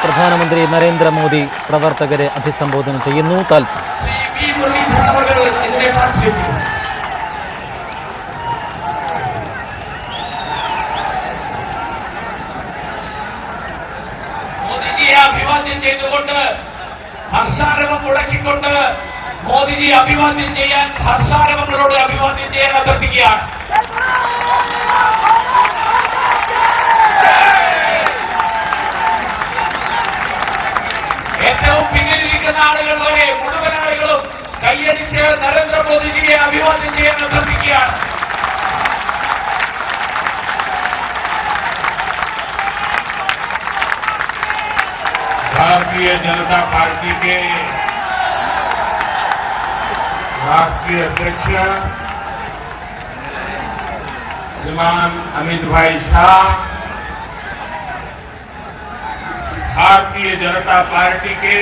പ്രധാനമന്ത്രി നരേന്ദ്രമോദി പ്രവർത്തകരെ അഭിസംബോധന ചെയ്യുന്നു. തത്സമയം അഭിവാദ്യം ചെയ്തുകൊണ്ട് ഹർഷാരവം മുഴക്കിക്കൊണ്ട് മോദിജി അഭിവാദ്യം ചെയ്യാൻ ഹർഷാരവങ്ങളോട് അഭിവാദ്യം ചെയ്യാൻ അഭ്യർത്ഥിക്കുകയാണ്. ഏറ്റവും പിന്നിലിരിക്കുന്ന ആളുകൾ വരെ മുഴുവൻ ആളുകളും കൈയടിച്ച് നരേന്ദ്രമോദിജിയെ അഭിവാദ്യം ചെയ്യാൻ അഭ്യർത്ഥിക്കുകയാണ്. भारतीय जनता पार्टी के राष्ट्रीय अध्यक्ष श्रीमान अमित भाई शाह, भारतीय जनता पार्टी के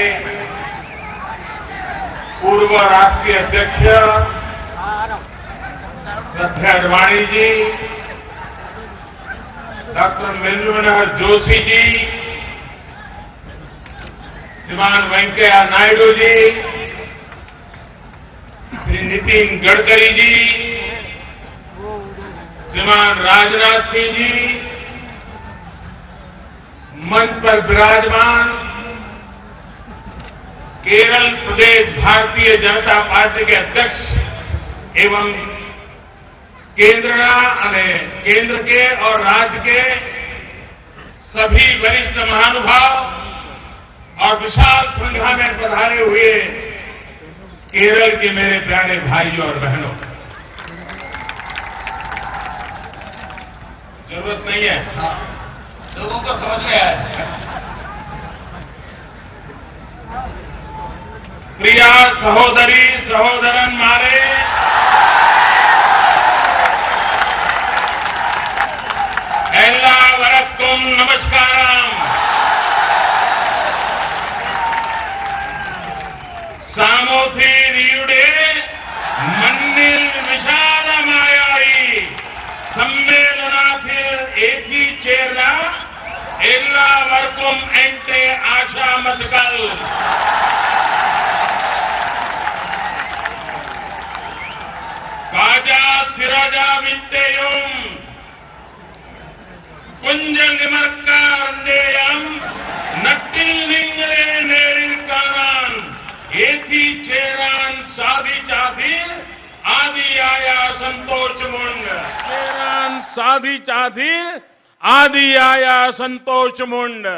पूर्व राष्ट्रीय अध्यक्ष श्रद्धेय अडवाणी जी, डॉक्टर मृत्युंजय जोशी जी, श्रीमान वेंकैया नायडू जी, श्री नितिन गडकरी जी, श्रीमान राजनाथ सिंह जी, मंच पर विराजमान केरल प्रदेश भारतीय जनता पार्टी के अध्यक्ष एवं केंद्र के और राज्य के सभी वरिष्ठ महानुभाव और विशाल संख्या में पधारे हुए केरल के मेरे प्यारे भाइयों और बहनों, जरूरत नहीं है, लोगों को समझ में आया. प्रिया सहोदरी सहोदरन मारे എല്ലാവർക്കും നമസ്കാരം. സാമൂതിരിയുടെ മണ്ണിൽ വിശാലമായ സമ്മേളനത്തിൽ എത്തിച്ചേർന്ന എല്ലാവർക്കും എന്റെ ആശംസകൾ. കാജ സിറാജ വിദ്യയും കുഞ്ചനിമർക്കാരന്റെയും നട്ടിൽ നിങ്ങളെ നേരിൽ കാണാൻ എത്തിച്ചേരാൻ സാധിച്ചതിൽ ആദിയായ സന്തോഷമുണ്ട്. ആദിയായ സന്തോഷമുണ്ട്.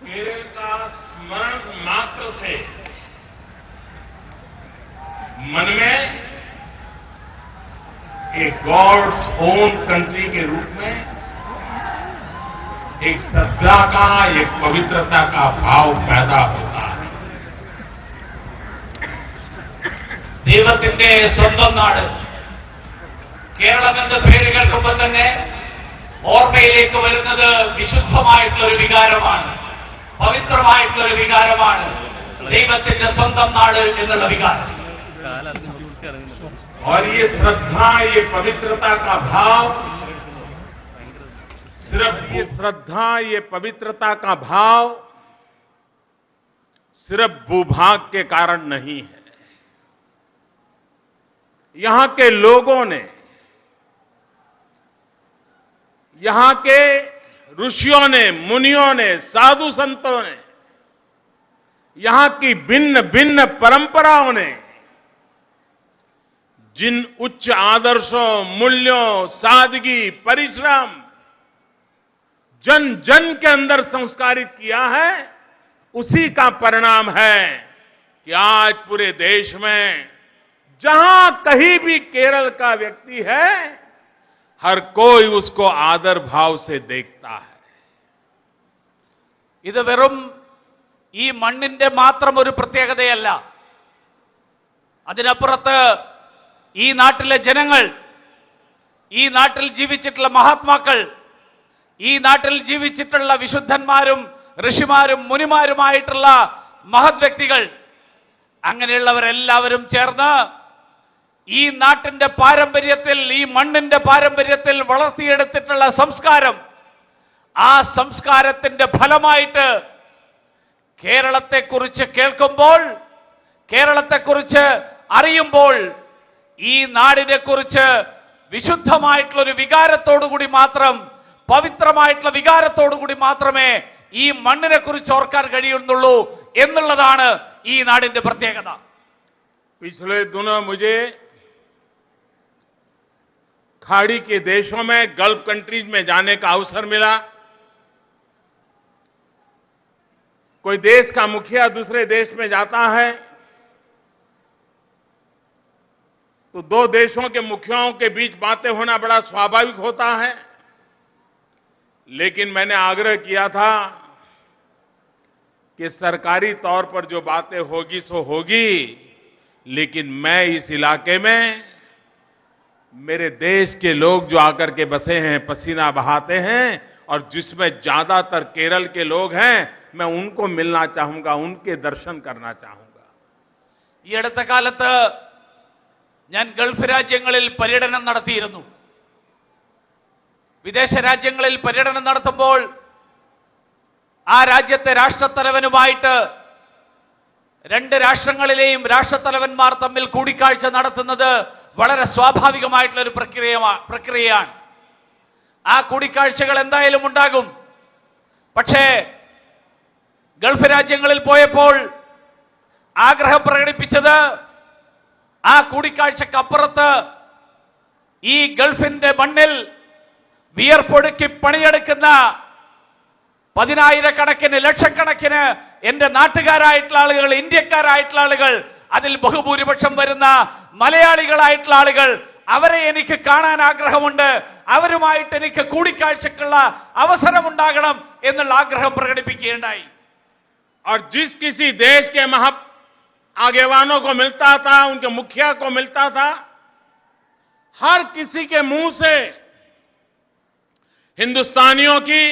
केरल का स्मरण मात्र से मन में एक गॉड्स ओन कंट्री के रूप में एक श्रद्धा का, एक पवित्रता का भाव पैदा होता है. ദൈവത്തിന്റെ സ്വന്തം നാട് കേരളം എന്ന പേര് കേൾക്കുമ്പോൾ തന്നെ ഓർമ്മയിലേക്ക് വരുന്നത് വിശുദ്ധമായിട്ടുള്ള ഒരു വികാരമാണ്, പവിത്രമായിട്ടുള്ള ഒരു വികാരമാണ് ദൈവത്തിന്റെ സ്വന്തം നാട് എന്നുള്ള വികാരം. और ये श्रद्धा, ये पवित्रता का भाव सिर्फ भूभाग के कारण नहीं है. यहां के लोगों ने, यहां के ऋषियों ने, मुनियों ने, साधु संतों ने, यहां की भिन्न भिन्न परंपराओं ने जिन उच्च आदर्शों, मूल्यों, सादगी, परिश्रम जन जन के अंदर संस्कारित किया है, उसी का परिणाम है कि आज पूरे देश में जहां कहीं भी केरल का व्यक्ति है, हर कोई उसको आदर भाव से देखता है. ഇത് വെറും ഈ മണ്ണിന്റെ മാത്രം ഒരു പ്രത്യേകതയല്ല. അതിനപ്പുറത്ത് ഈ നാട്ടിലെ ജനങ്ങൾ, ഈ നാട്ടിൽ ജീവിച്ചിട്ടുള്ള മഹാത്മാക്കൾ, ഈ നാട്ടിൽ ജീവിച്ചിട്ടുള്ള വിശുദ്ധന്മാരും ഋഷിമാരും മുനിമാരുമായിട്ടുള്ള മഹത് വ്യക്തികൾ, അങ്ങനെയുള്ളവരെല്ലാവരും ചേർന്ന് ഈ നാട്ടിന്റെ പാരമ്പര്യത്തിൽ, ഈ മണ്ണിന്റെ പാരമ്പര്യത്തിൽ വളർത്തിയെടുത്തിട്ടുള്ള സംസ്കാരം, ആ സംസ്കാരത്തിന്റെ ഫലമായിട്ട് കേരളത്തെക്കുറിച്ച് കേൾക്കുമ്പോൾ, കേരളത്തെക്കുറിച്ച് അറിയുമ്പോൾ ഈ നാടിനെ കുറിച്ച് വിശുദ്ധമായിട്ടുള്ള ഒരു വികാരത്തോടുകൂടി മാത്രം, പവിത്രമായിട്ടുള്ള വികാരത്തോടുകൂടി മാത്രമേ ഈ മണ്ണിനെ കുറിച്ച് ഓർക്കാൻ കഴിയുന്നുള്ളൂ എന്നുള്ളതാണ് ഈ നാടിന്റെ പ്രത്യേകത. पिछले दिनों मुझे खाड़ी के देशों में, गल्फ कंट्रीज में जाने का अवसर मिला। कोई देश का मुखिया दूसरे देश में जाता है तो दो देशों के मुखियाओं के बीच बातें होना बड़ा स्वाभाविक होता है, लेकिन मैंने आग्रह किया था कि सरकारी तौर पर जो बातें होगी सो होगी, लेकिन मैं इस इलाके में मेरे देश के लोग जो आकर के बसे हैं, पसीना बहाते हैं, और जिसमें ज्यादातर केरल के लोग हैं, मैं उनको मिलना चाहूंगा, उनके दर्शन करना चाहूंगा। ഈ അടുത്ത കാലത്ത് ഞാൻ ഗൾഫ് രാജ്യങ്ങളിൽ പര്യടനം നടത്തിയിരുന്നു. വിദേശ രാജ്യങ്ങളിൽ പര്യടനം നടത്തുമ്പോൾ ആ രാജ്യത്തെ രാഷ്ട്രത്തലവനുമായിട്ട് രണ്ട് രാഷ്ട്രങ്ങളിലെയും രാഷ്ട്രത്തലവന്മാർ തമ്മിൽ കൂടിക്കാഴ്ച നടത്തുന്നത് വളരെ സ്വാഭാവികമായിട്ടുള്ള ഒരു പ്രക്രിയയാണ്. ആ കൂടിക്കാഴ്ചകൾ എന്തായാലും ഉണ്ടാകും. പക്ഷേ ഗൾഫ് രാജ്യങ്ങളിൽ പോയപ്പോൾ ആഗ്രഹം പ്രകടിപ്പിച്ചത് ആ കൂടിക്കാഴ്ചക്കപ്പുറത്ത് ഈ ഗൾഫിന്റെ മണ്ണിൽ വിയർപ്പൊടുക്കി പണിയെടുക്കുന്ന പതിനായിരക്കണക്കിന്, ലക്ഷക്കണക്കിന് എന്റെ നാട്ടുകാരായിട്ടുള്ള ആളുകൾ, ഇന്ത്യക്കാരായിട്ടുള്ള ആളുകൾ, അതിൽ ബഹുഭൂരിപക്ഷം വരുന്ന മലയാളികളായിട്ടുള്ള ആളുകൾ, അവരെ എനിക്ക് കാണാൻ ആഗ്രഹമുണ്ട്, അവരുമായിട്ട് എനിക്ക് കൂടിക്കാഴ്ചക്കുള്ള അവസരമുണ്ടാകണം എന്നുള്ള ആഗ്രഹം പ്രകടിപ്പിക്കുകയുണ്ടായി. और जिस किसी देश के आगेवानों को मिलता था, उनके मुखिया को मिलता था, हर किसी के मुंह से हिंदुस्तानियों की,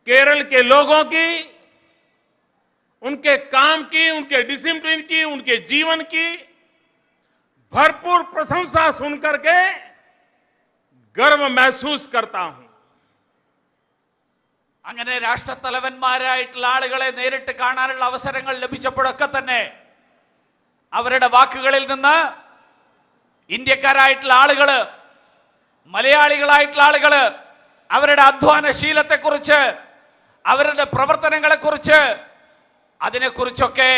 केरल के लोगों की, उनके काम की, उनके डिसिप्लिन की, उनके जीवन की भरपूर प्रशंसा सुनकर के गर्व महसूस करता हूं। അങ്ങനെ രാഷ്ട്രത്തലവന്മാരായിട്ടുള്ള ആളുകളെ നേരിട്ട് കാണാനുള്ള അവസരങ്ങൾ ലഭിച്ചപ്പോഴൊക്കെ തന്നെ അവരുടെ വാക്കുകളിൽ നിന്ന് ഇന്ത്യക്കാരായിട്ടുള്ള ആളുകള്, മലയാളികളായിട്ടുള്ള ആളുകള് അവരുടെ അധ്വാനശീലത്തെക്കുറിച്ച്, അവരുടെ പ്രവർത്തനങ്ങളെക്കുറിച്ച്, അതിനെക്കുറിച്ചൊക്കെ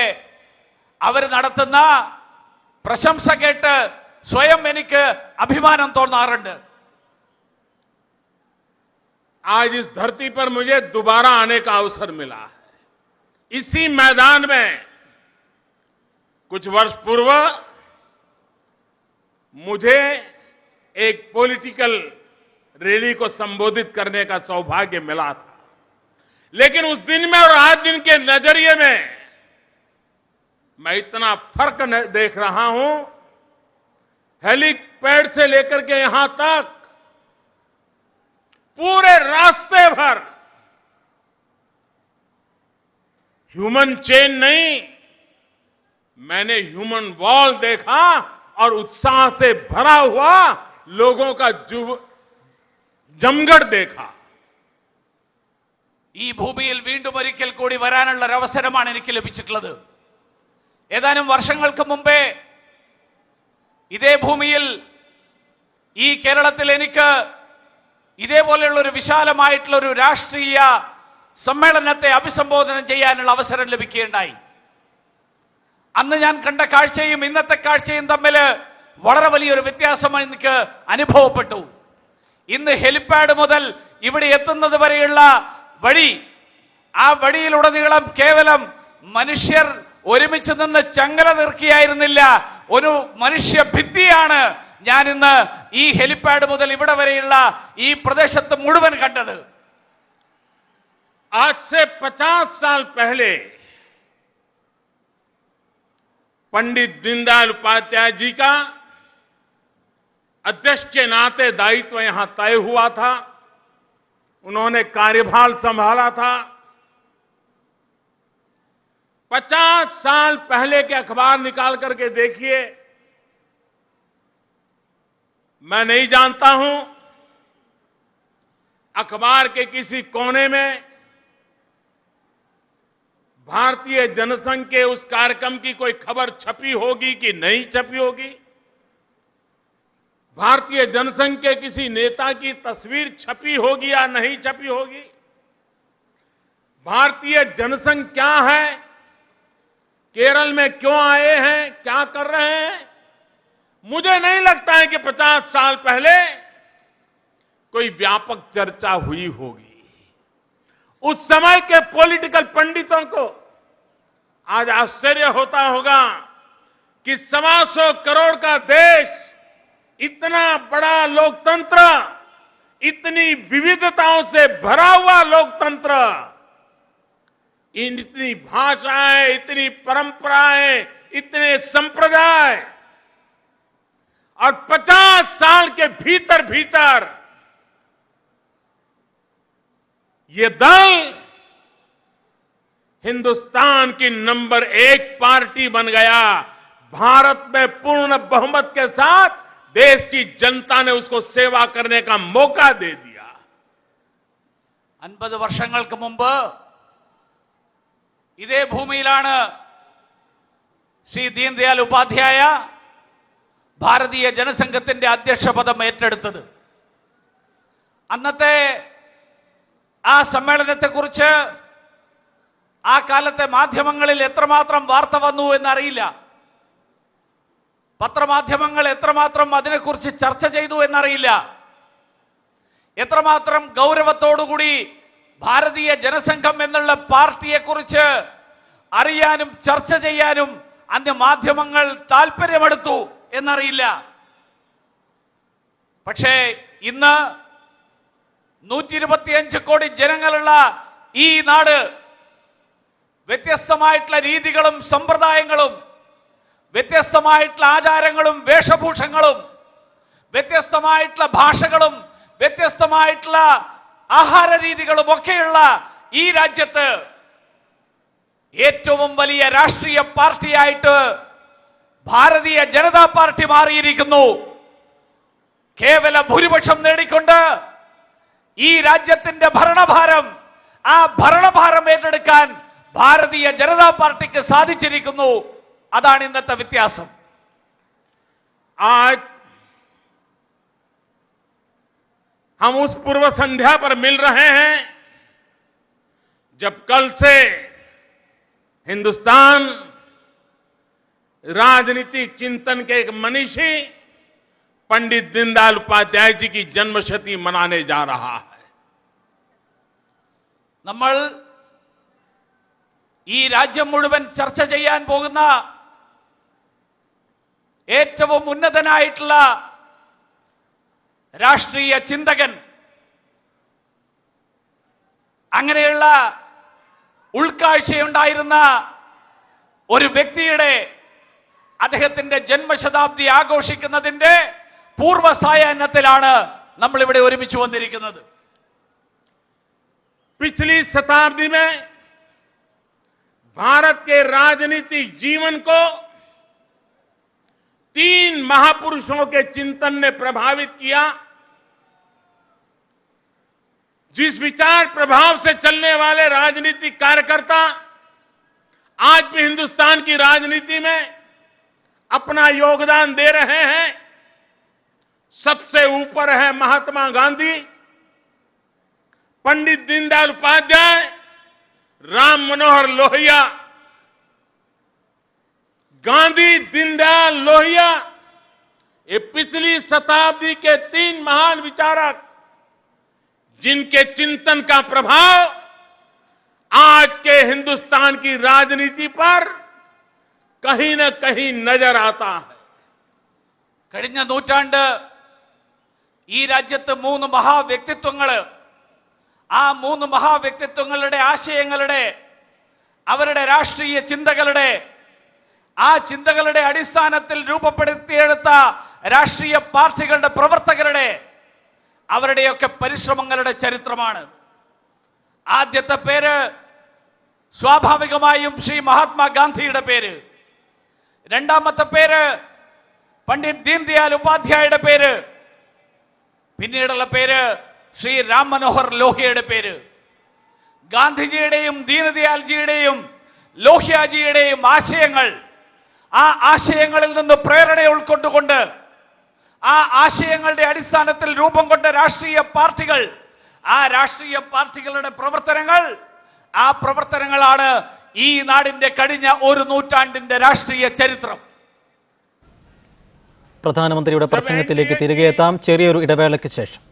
അവർ നടത്തുന്ന പ്രശംസ കേട്ട് സ്വയം എനിക്ക് അഭിമാനം തോന്നാറുണ്ട്. आज इस धरती पर मुझे दोबारा आने का अवसर मिला है। इसी मैदान में कुछ वर्ष पूर्व मुझे एक पॉलिटिकल रैली को संबोधित करने का सौभाग्य मिला था, लेकिन उस दिन में और आज दिन के नजरिए में मैं इतना फर्क देख रहा हूं। हेलीपैड से लेकर के यहां तक पूरे रास्ते भर ह्यूमन चेन नहीं, मैंने ह्यूमन वॉल देखा और उत्साह से भरा हुआ लोगों का जमघट देखा. ഈ ഭൂമിയിൽ വീണ്ടും ഒരിക്കൽ കൂടി വരാനുള്ള ഒരു അവസരമാണ് എനിക്ക് ലഭിച്ചിട്ടുള്ളത്. ഏതാനും വർഷങ്ങൾക്ക് മുമ്പേ ഇതേ ഭൂമിയിൽ, ഈ കേരളത്തിൽ എനിക്ക് ഇതേപോലെയുള്ള ഒരു വിശാലമായിട്ടുള്ള ഒരു രാഷ്ട്രീയ സമ്മേളനത്തെ അഭിസംബോധന ചെയ്യാനുള്ള അവസരം ലഭിക്കുകയുണ്ടായി. അന്ന് ഞാൻ കണ്ട കാഴ്ചയും ഇന്നത്തെ കാഴ്ചയും തമ്മിൽ വളരെ വലിയൊരു വ്യത്യാസം എനിക്ക് അനുഭവപ്പെട്ടു. ഇന്ന് ഹെലിപാഡ് മുതൽ ഇവിടെ എത്തുന്നത് വരെയുള്ള വഴി, ആ വഴിയിലുടനീളം കേവലം മനുഷ്യർ ഒരുമിച്ച് നിന്ന് ചങ്ങല തീർക്കുകയായിരുന്നില്ല, ഒരു മനുഷ്യ ഭിത്തിയാണ് ഞാൻ ഇന്ന് ഈ ഹെലിപാഡ് മുതൽ ഇവിടെ വരെയുള്ള ഈ പ്രദേശത്ത് മുഴുവൻ കണ്ടത്. आज से 50 साल पहले पंडित दीनदयाल उपाध्याय जी का अध्यक्ष के नाते दायित्व यहां तय हुआ था. उन्होंने कार्यभार संभाला था. 50 साल पहले के अखबार निकाल करके देखिए। मैं नहीं जानता हूं अखबार के किसी कोने में भारतीय जनसंघ के उस कार्यक्रम की कोई खबर छपी होगी कि नहीं छपी होगी। भारतीय जनसंघ के किसी नेता की तस्वीर छपी होगी या नहीं छपी होगी। भारतीय जनसंघ क्या है, केरल में क्यों आए हैं, क्या कर रहे हैं, मुझे नहीं लगता है कि 50 साल पहले कोई व्यापक चर्चा हुई होगी। उस समय के पॉलिटिकल पंडितों को आज आश्चर्य होता होगा कि 125 करोड़ का देश, इतना बड़ा लोकतंत्र, इतनी विविधताओं से भरा हुआ लोकतंत्र, इतनी भाषाएं, इतनी परंपराएं, इतने संप्रदाय, और 50 साल के भीतर भीतर ये दल हिंदुस्तान की नंबर 1 पार्टी बन गया। भारत में पूर्ण बहुमत के साथ देश की जनता ने उसको सेवा करने का मौका दे दिया। 50 വർഷങ്ങൾക്ക് മുമ്പ് ഇതേ ഭൂമിയിലാണ് ശ്രീ ദീൻദയാൽ ഉപാധ്യായ ഭാരതീയ ജനസംഘത്തിന്റെ അധ്യക്ഷ പദം ഏറ്റെടുത്തത്. അന്നത്തെ ആ സമ്മേളനത്തെക്കുറിച്ച് ആ കാലത്തെ മാധ്യമങ്ങളിൽ എത്രമാത്രം വാർത്ത വന്നു എന്നറിയില്ല. പത്രമാധ്യമങ്ങൾ എത്രമാത്രം അതിനെക്കുറിച്ച് ചർച്ച ചെയ്തു എന്നറിയില്ല. എത്രമാത്രം ഗൗരവത്തോടുകൂടി ഭാരതീയ ജനസംഘം എന്നുള്ള പാർട്ടിയെക്കുറിച്ച് അറിയാനും ചർച്ച ചെയ്യാനും അന്ന് മാധ്യമങ്ങൾ താല്പര്യമെടുത്തു എന്നറിയില്ല. പക്ഷേ ഇന്ന് 125 കോടി ജനങ്ങളുള്ള ഈ നാട് വ്യത്യസ്തമായിട്ടുള്ള രീതികളും സമ്പ്രദായങ്ങളും, വ്യത്യസ്തമായിട്ടുള്ള ആചാരങ്ങളും വേഷഭൂഷങ്ങളും, വ്യത്യസ്തമായിട്ടുള്ള ഭാഷകളും, വ്യത്യസ്തമായിട്ടുള്ള ആഹാര രീതികളും ഒക്കെയുള്ള ഈ രാജ്യത്ത് ഏറ്റവും വലിയ രാഷ്ട്രീയ പാർട്ടിയായിട്ട് ഭാരതീയ ജനതാ പാർട്ടി മാറിയിരിക്കുന്നു. കേവല ഭൂരിപക്ഷം നേടിക്കൊണ്ട് ഈ രാജ്യത്തിന്റെ ഭരണഭാരം, ആ ഭരണഭാരം ഏറ്റെടുക്കാൻ ഭാരതീയ ജനതാ പാർട്ടിക്ക് സാധിച്ചിരിക്കുന്നു. അതാണ് ഇന്നത്തെ വ്യത്യാസം. आज हम उस पूर्व संध्या पर मिल रहे हैं जब कल से हिंदुस्तान राजनीतिक चिंतन के एक मनीषी पंडित दीनदयाल उपाध्याय जी की जन्मशती मनाने जा रहा है. നമ്മൾ ഈ രാജ്യം മുഴുവൻ ചർച്ച ചെയ്യാൻ പോകുന്ന ഏറ്റവും ഉന്നതനായിട്ടുള്ള രാഷ്ട്രീയ ചിന്തകൻ, അങ്ങനെയുള്ള ഉൾക്കാഴ്ചയുണ്ടായിരുന്ന ഒരു വ്യക്തിയുടെ അദ്ദേഹത്തിന്റെ ജന്മശതാബ്ദി ആഘോഷിക്കുന്നതിന്റെ പൂർവ്വസായാഹ്നത്തിലാണ് നമ്മൾ ഇവിടെ ഒരുമിച്ച് വന്നിരിക്കുന്നത്. पिछली शताब्दी में भारत के राजनीतिक जीवन को 3 महापुरुषों के चिंतन ने प्रभावित किया. जिस विचार प्रभाव से चलने वाले राजनीतिक कार्यकर्ता आज भी हिंदुस्तान की राजनीति में अपना योगदान दे रहे हैं, सबसे ऊपर है महात्मा गांधी, पंडित दीनदयाल उपाध्याय, राम मनोहर लोहिया. गांधी, दीनदयाल, लोहिया, ये पिछली शताब्दी के 3 महान विचारक जिनके चिंतन का प्रभाव आज के हिंदुस्तान की राजनीति पर कहीं न कहीं नजर आता है. കഴിഞ്ഞ നൂറ്റാണ്ട് ഈ രാജ്യത്ത് 3 മഹാവ്യക്തിത്വങ്ങൾ, ആ 3 മഹാവ്യക്തിത്വങ്ങളുടെ ആശയങ്ങളുടെ, അവരുടെ രാഷ്ട്രീയ ചിന്തകളുടെ, ആ ചിന്തകളുടെ അടിസ്ഥാനത്തിൽ രൂപപ്പെടുത്തിയെടുത്ത രാഷ്ട്രീയ പാർട്ടികളുടെ പ്രവർത്തകരുടെ, അവരുടെയൊക്കെ പരിശ്രമങ്ങളുടെ ചരിത്രമാണ്. ആദ്യത്തെ പേര് സ്വാഭാവികമായും ശ്രീ മഹാത്മാഗാന്ധിയുടെ പേര്, രണ്ടാമത്തെ പേര് പണ്ഡിറ്റ് ദീൻദയാൽ ഉപാധ്യായയുടെ പേര്, പിന്നീടുള്ള പേര് ശ്രീ രാം മനോഹർ ലോഹ്യയുടെ പേര്. ഗാന്ധിജിയുടെയും ദീനദയാൽജിയുടെയും ലോഹ്യാജിയുടെയും ആശയങ്ങൾ, ആ ആശയങ്ങളിൽ നിന്ന് പ്രേരണ ഉൾക്കൊണ്ടുകൊണ്ട് ആ ആശയങ്ങളുടെ അടിസ്ഥാനത്തിൽ രൂപം കൊണ്ട രാഷ്ട്രീയ പാർട്ടികൾ, ആ രാഷ്ട്രീയ പാർട്ടികളുടെ പ്രവർത്തനങ്ങൾ, ആ പ്രവർത്തനങ്ങളാണ് ഈ നാടിന്റെ കഴിഞ്ഞ ഒരു നൂറ്റാണ്ടിന്റെ രാഷ്ട്രീയ ചരിത്രം. പ്രധാനമന്ത്രിയുടെ പ്രസംഗത്തിലേക്ക് തിരികെ എത്താം, ചെറിയൊരു ഇടവേളയ്ക്ക് ശേഷം.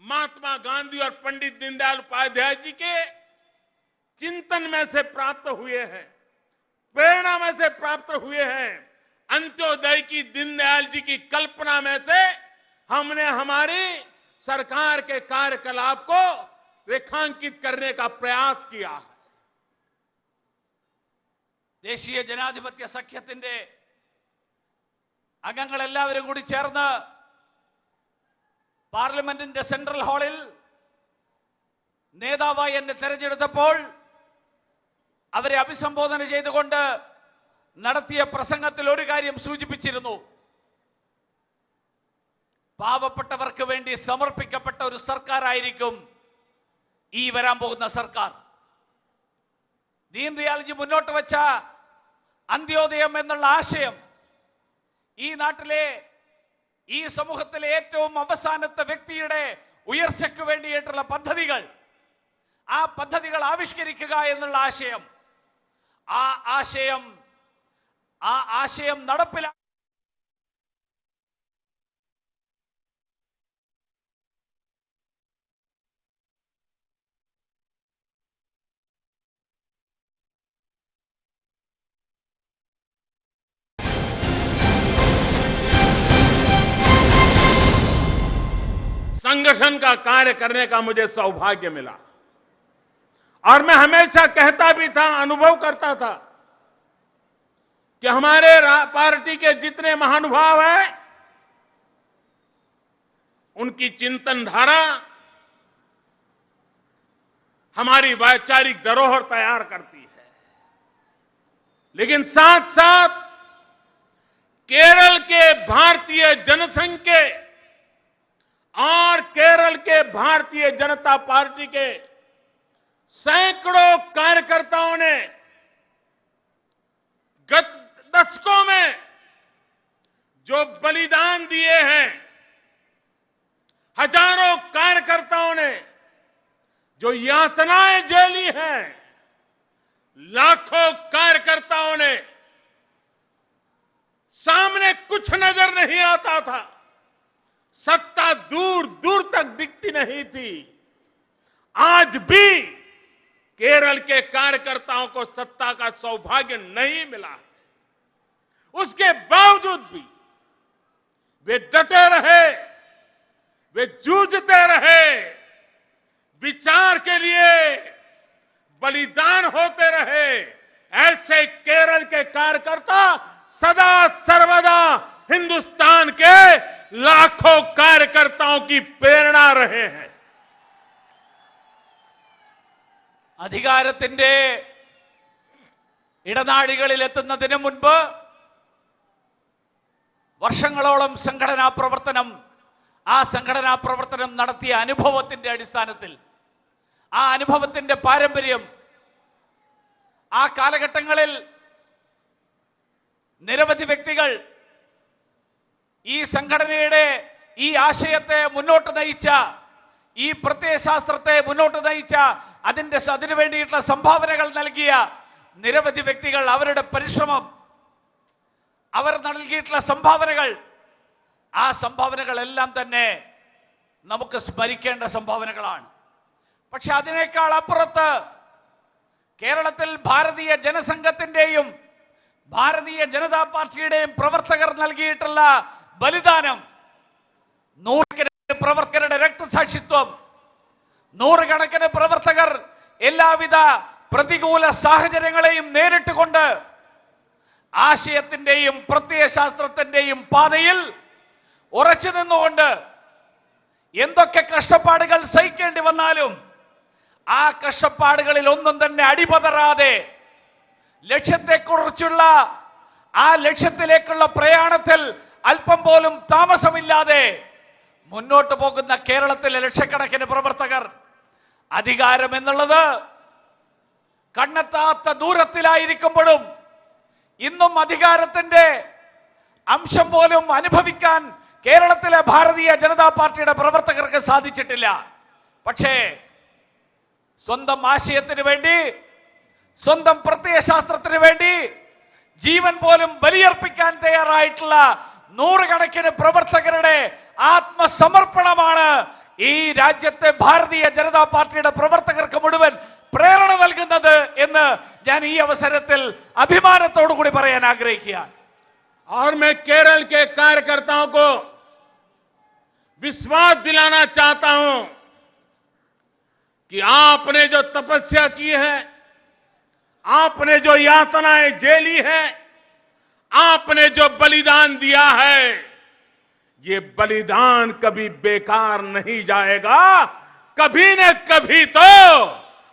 महात्मा गांधी और पंडित दीनदयाल उपाध्याय जी के चिंतन में से प्राप्त हुए हैं, प्रेरणा में से प्राप्त हुए हैं, अंत्योदय की दीनदयाल जी की कल्पना में से हमने हमारी सरकार के कार्यकलाप को रेखांकित करने का प्रयास किया है. ദേശീയ ജനാധിപത്യ സഖ്യത്തിന്റെ അംഗങ്ങൾ എല്ലാവരും കൂടി ചേർന്ന് പാർലമെന്റിന്റെ സെൻട്രൽ ഹാളിൽ നേതാവായി എന്നെ തെരഞ്ഞെടുത്തപ്പോൾ അവരെ അഭിസംബോധന ചെയ്തുകൊണ്ട് നടത്തിയ പ്രസംഗത്തിൽ ഒരു കാര്യം സൂചിപ്പിച്ചിരുന്നു. പാവപ്പെട്ടവർക്ക് വേണ്ടി സമർപ്പിക്കപ്പെട്ട ഒരു സർക്കാരായിരിക്കും ഈ വരാൻ പോകുന്ന സർക്കാർ. ദീൻദയാൽജി മുന്നോട്ട് വെച്ച അന്ത്യോദയം എന്നുള്ള ആശയം ഈ നാട്ടിലെ, ഈ സമൂഹത്തിലെ ഏറ്റവും അവസാനത്തെ വ്യക്തിയുടെ ഉയർച്ചയ്ക്ക് വേണ്ടിയിട്ടുള്ള പദ്ധതികൾ, ആ പദ്ധതികൾ ആവിഷ്കരിക്കുക എന്നുള്ള ആശയം, ആ ആശയം നടപ്പിലാക്കുക. संगठन का कार्य करने का मुझे सौभाग्य मिला और मैं हमेशा कहता भी था, अनुभव करता था कि हमारे पार्टी के जितने महानुभाव हैं उनकी चिंतन धारा हमारी वैचारिक धरोहर तैयार करती है, लेकिन साथ साथ केरल के भारतीय जनसंघ के और केरल के भारतीय जनता पार्टी के सैकड़ों कार्यकर्ताओं ने गत दशकों में जो बलिदान दिए हैं, हजारों कार्यकर्ताओं ने जो यातनाएं झेली हैं, लाखों कार्यकर्ताओं ने, सामने कुछ नजर नहीं आता था, सत्ता दूर दूर तक दिखती नहीं थी. आज भी केरल के कार्यकर्ताओं को सत्ता का सौभाग्य नहीं मिला है, उसके बावजूद भी वे डटे रहे, वे जूझते रहे, विचार के लिए बलिदान होते रहे. ऐसे केरल के कार्यकर्ता सदा सर्वदा हिंदुस्तान के लाखों कार्यकर्ताओं की प्रेरणा रहे हैं. അധികാരത്തിന്റെ ഇടനാഴികളിൽ എത്തുന്നതിന് മുൻപ് വർഷങ്ങളോളം സംഘടനാ പ്രവർത്തനം നടത്തിയ അനുഭവത്തിന്റെ അടിസ്ഥാനത്തിൽ, ആ അനുഭവത്തിന്റെ പാരമ്പര്യം, ആ കാലഘട്ടങ്ങളിൽ നിരവധി വ്യക്തികൾ ഈ സംഘടനയുടെ ഈ ആശയത്തെ മുന്നോട്ട് നയിച്ച, ഈ പ്രത്യയശാസ്ത്രത്തെ മുന്നോട്ട് നയിച്ച, അതിനു വേണ്ടിയിട്ടുള്ള സംഭാവനകൾ നൽകിയ നിരവധി വ്യക്തികൾ, അവരുടെ പരിശ്രമം, അവർ നൽകിയിട്ടുള്ള സംഭാവനകൾ, ആ സംഭാവനകളെല്ലാം തന്നെ നമുക്ക് സ്മരിക്കേണ്ട സംഭാവനകളാണ്. പക്ഷെ അതിനേക്കാൾ അപ്പുറത്ത് കേരളത്തിൽ ഭാരതീയ ജനസംഘത്തിന്റെയും ഭാരതീയ ജനതാ പാർട്ടിയുടെയും പ്രവർത്തകർ നൽകിയിട്ടുള്ള ബലിദാനം, നൂറുകണക്കിന് പ്രവർത്തകരുടെ രക്തസാക്ഷിത്വം, നൂറുകണക്കിന് പ്രവർത്തകർ എല്ലാവിധ പ്രതികൂല സാഹചര്യങ്ങളെയും നേരിട്ടുകൊണ്ട് ആശയത്തിന്റെയും പ്രത്യയശാസ്ത്രത്തിന്റെയും പാതയിൽ ഉറച്ചു നിന്നുകൊണ്ട് എന്തൊക്കെ കഷ്ടപ്പാടുകൾ സഹിക്കേണ്ടി വന്നാലും ആ കഷ്ടപ്പാടുകളിൽ ഒന്നും തന്നെ അടിപതറാതെ ലക്ഷ്യത്തെക്കുറിച്ചുള്ള ആ ലക്ഷ്യത്തിലേക്കുള്ള പ്രയാണത്തിൽ അല്പം പോലും താമസമില്ലാതെ മുന്നോട്ട് പോകുന്ന കേരളത്തിലെ ലക്ഷക്കണക്കിന് പ്രവർത്തകർ, അധികാരം എന്നുള്ളത് കണ്ണെത്താത്ത ദൂരത്തിലായിരിക്കുമ്പോഴും ഇന്നും അധികാരത്തിന്റെ അംശം പോലും അനുഭവിക്കാൻ കേരളത്തിലെ ഭാരതീയ ജനതാ പാർട്ടിയുടെ പ്രവർത്തകർക്ക് സാധിച്ചിട്ടില്ല. പക്ഷേ സ്വന്തം ആശയത്തിന് വേണ്ടി, സ്വന്തം പ്രത്യയശാസ്ത്രത്തിന് വേണ്ടി ജീവൻ പോലും ബലിയർപ്പിക്കാൻ തയ്യാറായിട്ടുള്ള നൂറുകണക്കിന് പ്രവർത്തകരുടെ ആത്മസമർപ്പണമാണ് ഈ രാജ്യത്തെ ഭാരതീയ ജനതാ പാർട്ടിയുടെ പ്രവർത്തകർക്ക് മുഴുവൻ പ്രേരണ നൽകുന്നത് എന്ന് ഞാൻ ഈ അവസരത്തിൽ അഭിമാനത്തോടു കൂടി പറയാൻ ആഗ്രഹിക്കുകയാണ്. और मैं केरल के कार्यकर्ताओं को विश्वास दिलाना चाहता हूं कि आपने जो तपस्या की है, आपने जो यातनाएं झेली है, आपने जो बलिदान दिया है, ये बलिदान कभी बेकार नहीं जाएगा. कभी न कभी तो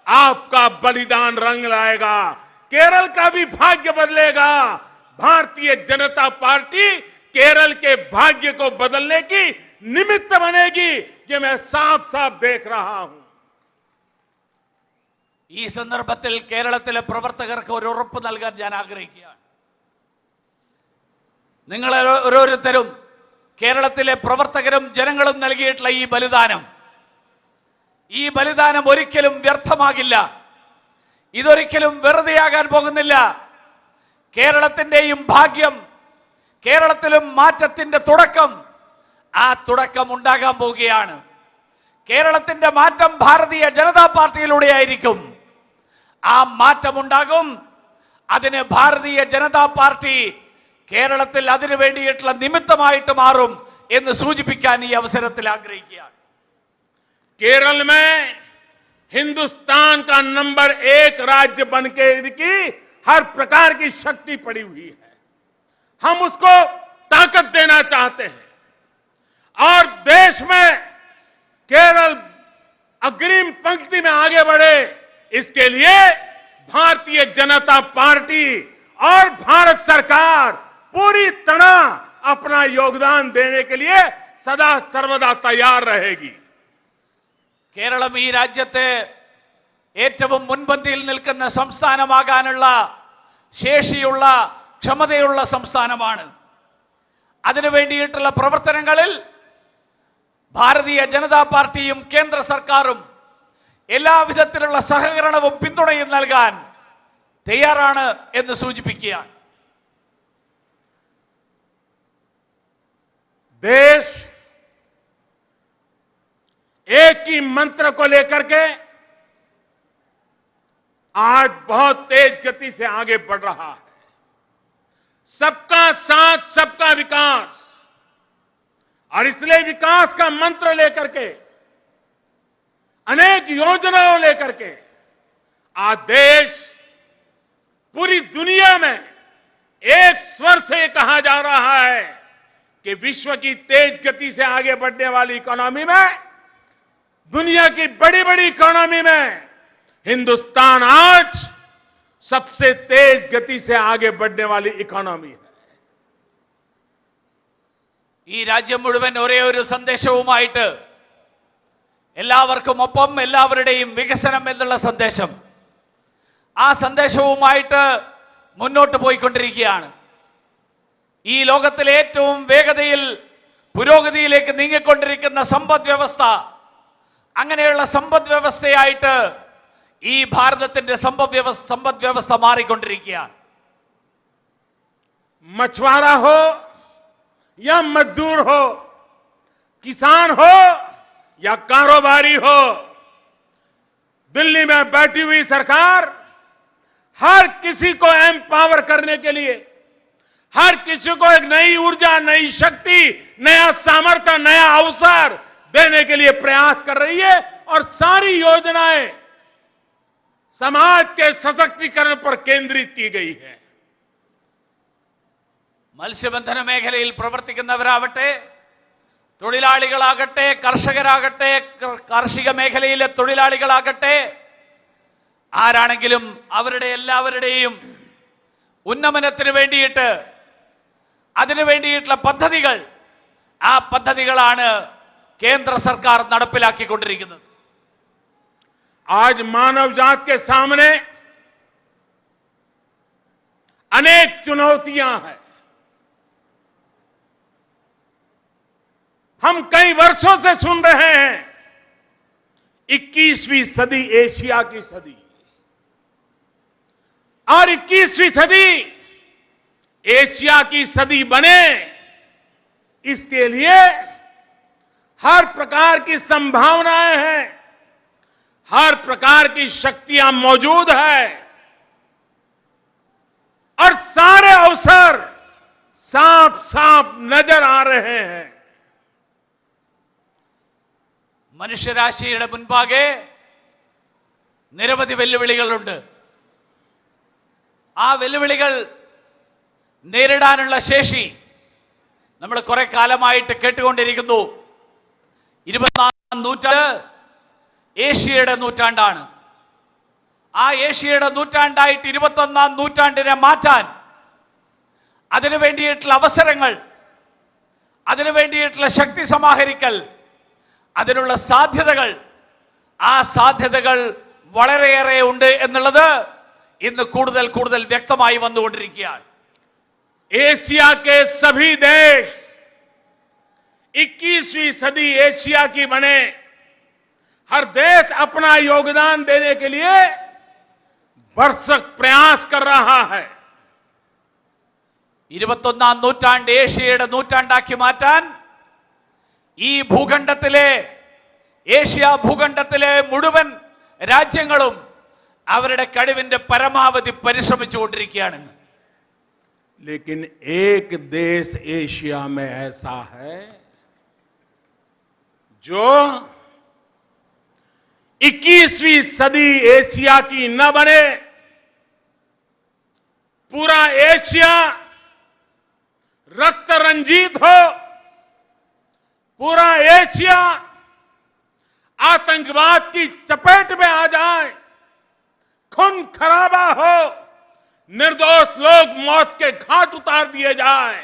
आपका बलिदान रंग लाएगा, केरल का भी भाग्य बदलेगा. भारतीय जनता पार्टी केरल के भाग्य को बदलने की निमित्त बनेगी, ये मैं साफ साफ देख रहा हूं. ഈ സന്ദർഭത്തിൽ കേരളത്തിലെ പ്രവർത്തകർക്ക് ഒരു ഉറപ്പ് നൽകാൻ ഞാൻ ആഗ്രഹിക്കുകയാണ്. നിങ്ങൾ ഓരോരുത്തരും, കേരളത്തിലെ പ്രവർത്തകരും ജനങ്ങളും നൽകിയിട്ടുള്ള ഈ ബലിദാനം ഒരിക്കലും വ്യർത്ഥമാകില്ല. ഇതൊരിക്കലും വെറുതെയാകാൻ പോകുന്നില്ല. കേരളത്തിന്റെയും ഭാഗ്യം, കേരളത്തിലും മാറ്റത്തിന്റെ തുടക്കം, ആ തുടക്കം ഉണ്ടാകാൻ പോവുകയാണ്. കേരളത്തിന്റെ മാറ്റം ഭാരതീയ ജനതാ പാർട്ടിയിലൂടെ ആയിരിക്കും. ആ മാറ്റം ഉണ്ടാകും. അതിന് ഭാരതീയ ജനതാ പാർട്ടി കേരളത്തിൽ അതിനു വേണ്ടിയിട്ടുള്ള നിമിത്തമായിട്ട് മാറും എന്ന് സൂചിപ്പിക്കാൻ ഈ അവസരത്തിൽ ആഗ്രഹിക്കുകയാണ്. केरल में हिंदुस्तान का नंबर 1 राज्य बनके की हर प्रकार की शक्ति पड़ी हुई है. हम उसको ताकत देना चाहते हैं और देश में केरल अग्रिम पंक्ति में आगे बढ़े, इसके लिए भारतीय जनता पार्टी और भारत सरकार पूरी तरह अपना योगदान देने के लिए सदा सर्वदा तैयार रहेगी. കേരളം ഈ രാജ്യത്തെ ഏറ്റവും മുൻപന്തിയിൽ നിൽക്കുന്ന സംസ്ഥാനമാകാനുള്ള ശേഷിയുള്ള, ക്ഷമതയുള്ള സംസ്ഥാനമാണ്. അതിനു വേണ്ടിയിട്ടുള്ള പ്രവർത്തനങ്ങളിൽ ഭാരതീയ ജനതാ പാർട്ടിയും കേന്ദ്ര സർക്കാരും എല്ലാവിധത്തിലുള്ള സഹകരണവും പിന്തുണയും നൽകാൻ തയ്യാറാണ് എന്ന് സൂചിപ്പിക്കുകയാണ്. देश एक ही मंत्र को लेकर के आज बहुत तेज गति से आगे बढ़ रहा है. सबका साथ, सबका विकास, और इसलिए विकास का मंत्र लेकर के, अनेक योजनाओं लेकर के आज देश पूरी दुनिया में एक स्वर से कहा जा रहा है कि विश्व की तेज गति से आगे बढ़ने वाली इकोनॉमी में, दुनिया की बड़ी बड़ी इकोनॉमी में हिंदुस्तान आज सबसे तेज गति से आगे बढ़ने वाली इकोनॉमी है. ഈ രാജ്യം മുഴുവൻ ഒരേ ഒരു സന്ദേശവുമായിട്ട്, എല്ലാവർക്കും ഒപ്പം എല്ലാവരുടെയും വികസനം എന്നുള്ള സന്ദേശം, ആ സന്ദേശവുമായിട്ട് മുന്നോട്ട് പോയിക്കൊണ്ടിരിക്കുകയാണ്. ഈ ലോകത്തിലെ ഏറ്റവും വേഗതയിൽ പുരോഗതിയിലേക്ക് നീങ്ങിക്കൊണ്ടിരിക്കുന്ന സമ്പദ് വ്യവസ്ഥ, അങ്ങനെയുള്ള സമ്പദ് വ്യവസ്ഥയായിട്ട് ഈ ഭാരതത്തിന്റെ സമ്പദ് വ്യവസ്ഥ മാറിക്കൊണ്ടിരിക്കുകയാണ്. मछुआरा हो या मजदूर हो, किसान हो या कारोबारी हो, दिल्ली में बैठी हुई सरकार हर किसी को एम्पावर करने के लिए, हर किसी को एक नई ऊर्जा, नई शक्ति, नया सामर्थ्य, नया अवसर देने के लिए प्रयास कर रही है और सारी योजनाएं समाज के सशक्तिकरण पर केंद्रित की गई है। മത്സ്യബന്ധന മേഖലയിൽ പ്രവർത്തിക്കുന്നവരാവട്ടെ, തൊഴിലാളികളാകട്ടെ, കർഷകരാകട്ടെ, കാർഷിക മേഖലയിലെ തൊഴിലാളികളാകട്ടെ, ആരാണെങ്കിലും അവരുടെ എല്ലാവരുടെയും ഉന്നമനത്തിന് വേണ്ടിയിട്ട് അതിനു വേണ്ടിയിട്ടുള്ള പദ്ധതികൾ, ആ പദ്ധതികളാണ് കേന്ദ്ര സർക്കാർ നടപ്പിലാക്കിക്കൊണ്ടിരിക്കുന്നത്. आज मानव जात के सामने अनेक चुनौतियां हैं। हम कई वर्षों से सुन रहे हैं 21वीं सदी एशिया की सदी, और 21वीं सदी एशिया की सदी बने, इसके लिए हर प्रकार की संभावनाएं हैं, हर प्रकार की शक्तियां मौजूद है और सारे अवसर साफ साफ नजर आ रहे हैं। മനുഷ്യരാശിയുടെ മുൻപാകെ നിരവധി വെല്ലുവിളികളുണ്ട്. ആ വെല്ലുവിളികൾ നേരിടാനുള്ള ശേഷി നമ്മൾ കുറെ കാലമായിട്ട് കേട്ടുകൊണ്ടിരിക്കുന്നു. 24ാം നൂറ്റാണ്ട് ഏഷ്യയുടെ നൂറ്റാണ്ടാണ്. ആ ഏഷ്യയുടെ നൂറ്റാണ്ടായിട്ട് 21ാം നൂറ്റാണ്ടിനെ മാറ്റാൻ അതിനു വേണ്ടിയിട്ടുള്ള അവസരങ്ങൾ, അതിനു വേണ്ടിയിട്ടുള്ള ശക്തി സമാഹരിക്കൽ, അതിനുള്ള സാധ്യതകൾ, ആ സാധ്യതകൾ വളരെയേറെ ഉണ്ട് എന്നുള്ളത് ഇന്ന് കൂടുതൽ കൂടുതൽ വ്യക്തമായി വന്നുകൊണ്ടിരിക്കുകയാണ്. एशिया के सभी देश 21वीं सदी एशिया की बने, हर देश अपना योगदान देने के लिए भरसक प्रयास कर रहा है. 21ാം നൂറ്റാണ്ട് ഏഷ്യയുടെ നൂറ്റാണ്ടാക്കി മാറ്റാൻ ഈ ഭൂഖണ്ഡത്തിലെ, ഏഷ്യ ഭൂഖണ്ഡത്തിലെ മുഴുവൻ രാജ്യങ്ങളും അവരുടെ കഴിവിന്റെ പരമാവധി പരിശ്രമിച്ചുകൊണ്ടിരിക്കുകയാണ്. लेकिन एक देश एशिया में ऐसा है जो 21वीं सदी एशिया की न बने, पूरा एशिया रक्त रंजित हो, पूरा एशिया आतंकवाद की चपेट में आ जाए, खून खराबा हो, निर्दोष लोग मौत के घाट उतार दिए जाए,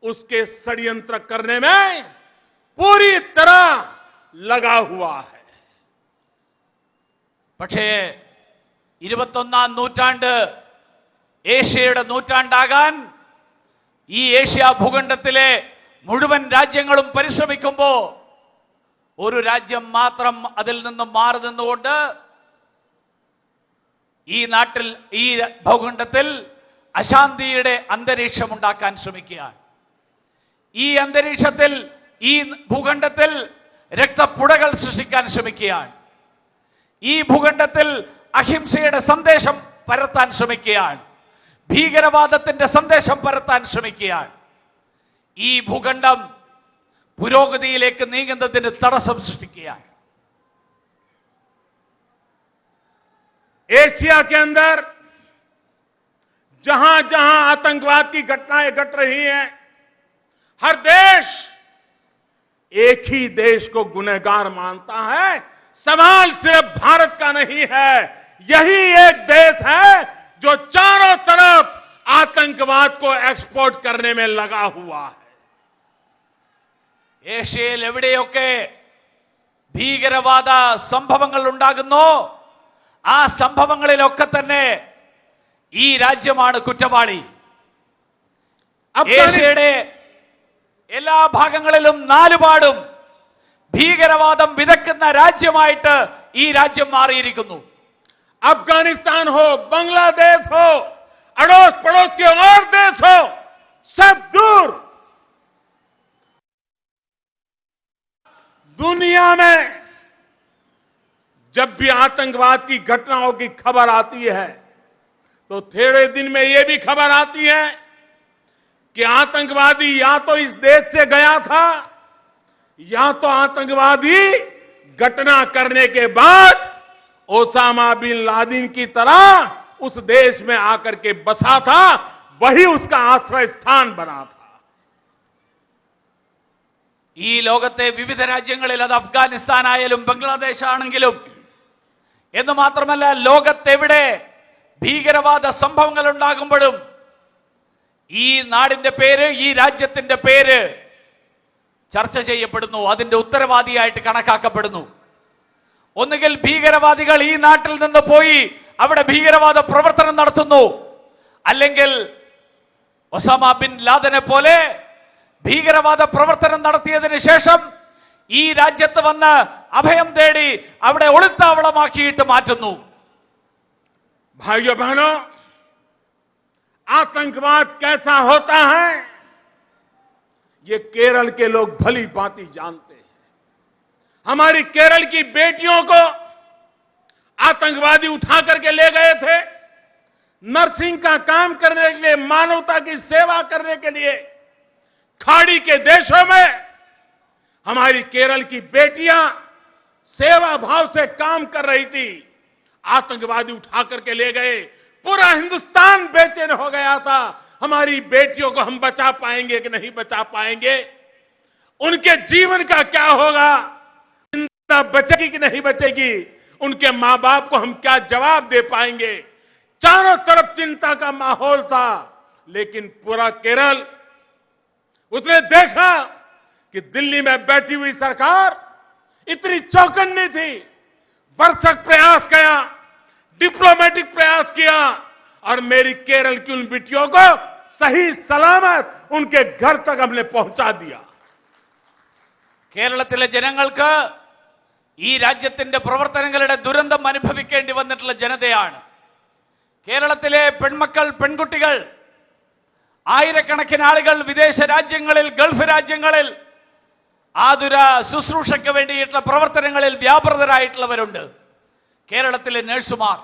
उसके षड्यंत्र करने में पूरी तरह लगा हुआ है. പക്ഷേ 21ാം നൂറ്റാണ്ട് ഏഷ്യയുടെ നൂറ്റാണ്ടാകാൻ ഈ ഏഷ്യ ഭൂഖണ്ഡത്തിലെ മുഴുവൻ രാജ്യങ്ങളും പരിശ്രമിക്കുമ്പോൾ ഒരു രാജ്യം മാത്രം അതിൽ നിന്നും മാറി നിന്നുകൊണ്ട് ഈ നാട്ടിൽ, ഈ ഭൂഖണ്ഡത്തിൽ അശാന്തിയുടെ അന്തരീക്ഷം ഉണ്ടാക്കാൻ ശ്രമിക്കുകയാണ്. ഈ അന്തരീക്ഷത്തിൽ, ഈ ഭൂഖണ്ഡത്തിൽ രക്തപ്പുഴകൾ സൃഷ്ടിക്കാൻ ശ്രമിക്കുകയാണ്. ഈ ഭൂഖണ്ഡത്തിൽ അഹിംസയുടെ സന്ദേശം പരത്താൻ ശ്രമിക്കുകയാണ്. ഭീകരവാദത്തിന്റെ സന്ദേശം പരത്താൻ ശ്രമിക്കുകയാണ്. ഈ ഭൂഖണ്ഡം പുരോഗതിയിലേക്ക് നീങ്ങുന്നതിന് തടസ്സം സൃഷ്ടിക്കുകയാണ്. एशिया के अंदर जहां जहां आतंकवाद की घटनाएं घट रही हैं, हर देश एक ही देश को गुनहगार मानता है. सवाल सिर्फ भारत का नहीं है, यही एक देश है जो चारों तरफ आतंकवाद को एक्सपोर्ट करने में लगा हुआ है. ഏഷ്യയിൽ എവിടെയൊക്കെ ഭീകരവാദ സംഭവങ്ങൾ ഉണ്ടാകുന്നു, ആ സംഭവങ്ങളിലൊക്കെ തന്നെ ഈ രാജ്യമാണ് കുറ്റവാളി. ഏഷ്യയുടെ എല്ലാ ഭാഗങ്ങളിലും നാലുപാടും ഭീകരവാദം വിതക്കുന്ന രാജ്യമായിട്ട് ഈ രാജ്യം മാറിയിരിക്കുന്നു. अफगानिस्तान हो, बांग्लादेश हो, अड़ोस पड़ोस के और देश हो, सब दूर. दुनिया में जब भी आतंकवाद की घटनाओं की खबर आती है तो थोड़े दिन में यह भी खबर आती है कि आतंकवादी या तो इस देश से गया था या तो आतंकवादी घटना करने के बाद ओसामा बिन लादेन की तरह उस देश में आकर के बसा था, वही उसका आश्रय स्थान बना था। ഈ ലോകത്തെ വിവിധ രാജ്യങ്ങളിൽ, അത് അഫ്ഗാനിസ്ഥാൻ ആയാലും ബംഗ്ലാദേശ് ആണെങ്കിലും, എന്ന് മാത്രമല്ല ലോകത്തെവിടെ ഭീകരവാദ സംഭവങ്ങൾ ഉണ്ടാകുമ്പോഴും ഈ നാടിന്റെ പേര്, ഈ രാജ്യത്തിന്റെ പേര് ചർച്ച ചെയ്യപ്പെടുന്നു, അതിന്റെ ഉത്തരവാദിയായിട്ട് കണക്കാക്കപ്പെടുന്നു. ഒന്നുകിൽ ഭീകരവാദികൾ ഈ നാട്ടിൽ നിന്ന് പോയി അവിടെ ഭീകരവാദ പ്രവർത്തനം നടത്തുന്നു, അല്ലെങ്കിൽ ഒസാമ ബിൻ ലാദനെ പോലെ ഭീകരവാദ പ്രവർത്തനം നടത്തിയതിനു ശേഷം ഈ രാജ്യത്ത് വന്ന് അഭയം തേടി അവിടെ ഒളിത്താവളമാക്കിയിട്ട് മാറ്റുന്നു. भाइयों बहनों, आतंकवाद कैसा होता है ये केरल के लोग भली भांति जानते हैं। हमारी केरल की बेटियों को आतंकवादी उठा करके ले गए थे, नर्सिंग का काम करने के लिए, मानवता की सेवा करने के लिए। खाड़ी के देशों में हमारी केरल की बेटियां सेवा भाव से काम कर रही थी, आतंकवादी उठा करके ले गए। पूरा हिंदुस्तान बेचैन हो गया था, हमारी बेटियों को हम बचा पाएंगे कि नहीं बचा पाएंगे, उनके जीवन का क्या होगा, जिंदा बचेगी कि नहीं बचेगी, उनके मां बाप को हम क्या जवाब दे पाएंगे। चारों तरफ चिंता का माहौल था, लेकिन पूरा केरल, उसने देखा कि दिल्ली में बैठी हुई सरकार इतनी चौकन्नी थी, भरसक प्रयास किया, डिप्लोमेटिक प्रयास किया और मेरी केरल की उन बेटियों को सही सलामत उनके घर तक हमने पहुंचा दिया। കേരളത്തിലെ ജനങ്ങൾക്ക് ഈ രാജ്യത്തിന്റെ പ്രവർത്തനങ്ങളുടെ ദുരന്തം അനുഭവിക്കേണ്ടി വന്നിട്ടുള്ള ജനതയാണ്. കേരളത്തിലെ പെൺമക്കൾ, പെൺകുട്ടികൾ, ആയിരക്കണക്കിന് ആളുകൾ വിദേശ രാജ്യങ്ങളിൽ, ഗൾഫ് രാജ്യങ്ങളിൽ ആതുര ശുശ്രൂഷയ്ക്ക് വേണ്ടിയിട്ടുള്ള പ്രവർത്തനങ്ങളിൽ വ്യാപൃതരായിട്ടുള്ളവരുണ്ട്. കേരളത്തിലെ നഴ്സുമാർ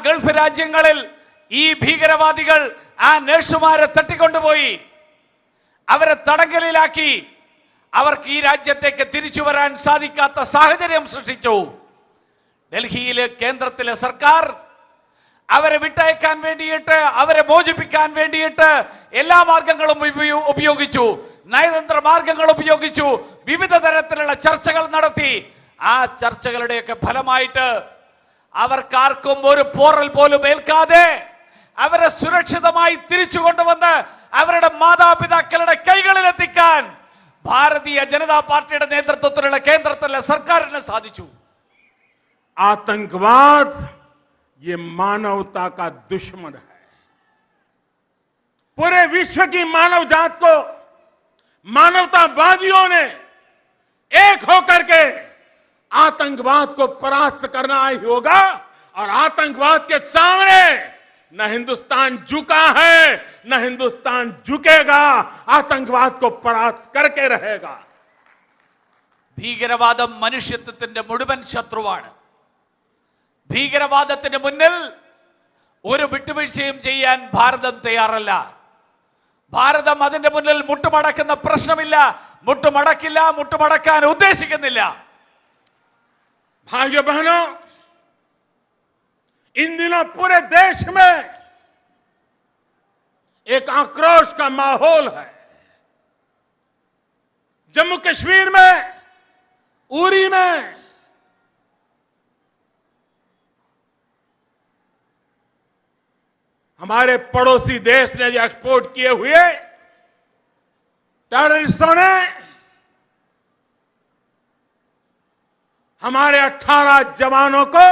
ഗൾഫ് രാജ്യങ്ങളിൽ ഈ ഭീകരവാദികൾ ആ നഴ്സുമാരെ തട്ടിക്കൊണ്ടുപോയി അവരെ തടങ്കലിലാക്കി. അവർക്ക് ഈ രാജ്യത്തേക്ക് തിരിച്ചു വരാൻ സാധിക്കാത്ത സാഹചര്യം സൃഷ്ടിച്ചു. ഡൽഹിയിലെ കേന്ദ്രത്തിലെ സർക്കാർ അവരെ വിട്ടയക്കാൻ വേണ്ടിയിട്ട്, അവരെ മോചിപ്പിക്കാൻ വേണ്ടിയിട്ട് എല്ലാ മാർഗങ്ങളും ഉപയോഗിച്ചു, നയതന്ത്ര മാർഗങ്ങൾ ഉപയോഗിച്ചു, വിവിധ തരത്തിലുള്ള ചർച്ചകൾ നടത്തി. ആ ചർച്ചകളുടെയൊക്കെ ഫലമായിട്ട് അവർക്കാർക്കും ഒരു പോറൽ പോലും ഏൽക്കാതെ അവരെ സുരക്ഷിതമായി തിരിച്ചു കൊണ്ടുവന്ന് അവരുടെ മാതാപിതാക്കളുടെ കൈകളിലെത്തിക്കാൻ ഭാരതീയ ജനതാ പാർട്ടിയുടെ നേതൃത്വത്തിലുള്ള കേന്ദ്രത്തിലെ സർക്കാരിന് സാധിച്ചു. आतंकवाद ये मानवता का दुश्मन है। पूरे विश्व की मानव जात को मानवतावादियों ने एक होकर के आतंकवाद को परास्त करना ही होगा और आतंकवाद के सामने न हिंदुस्तान झुका है, न हिंदुस्तान झुकेगा, आतंकवाद को परास्त करके रहेगा। ഭീകരവാദം മനുഷ്യത്വത്തിന്റെ മുഴുവൻ ശത്രുവാണ്. ഭീകരവാദത്തിന് മുന്നിൽ ഒരു വിട്ടുവീഴ്ചയും ചെയ്യാൻ ഭാരതം തയ്യാറല്ല. ഭാരതം അതിന്റെ മുന്നിൽ മുട്ടുമടക്കുന്ന പ്രശ്നമില്ല, മുട്ടുമടക്കില്ല, മുട്ടുമടക്കാൻ ഉദ്ദേശിക്കുന്നില്ല. भाइयों बहनों, इन दिनों पूरे देश में एक आक्रोश का माहौल है। जम्मू कश्मीर में, उरी में हमारे पड़ोसी देश ने जो एक्सपोर्ट किए हुए टेररिस्टों ने हमारे 18 जवानों को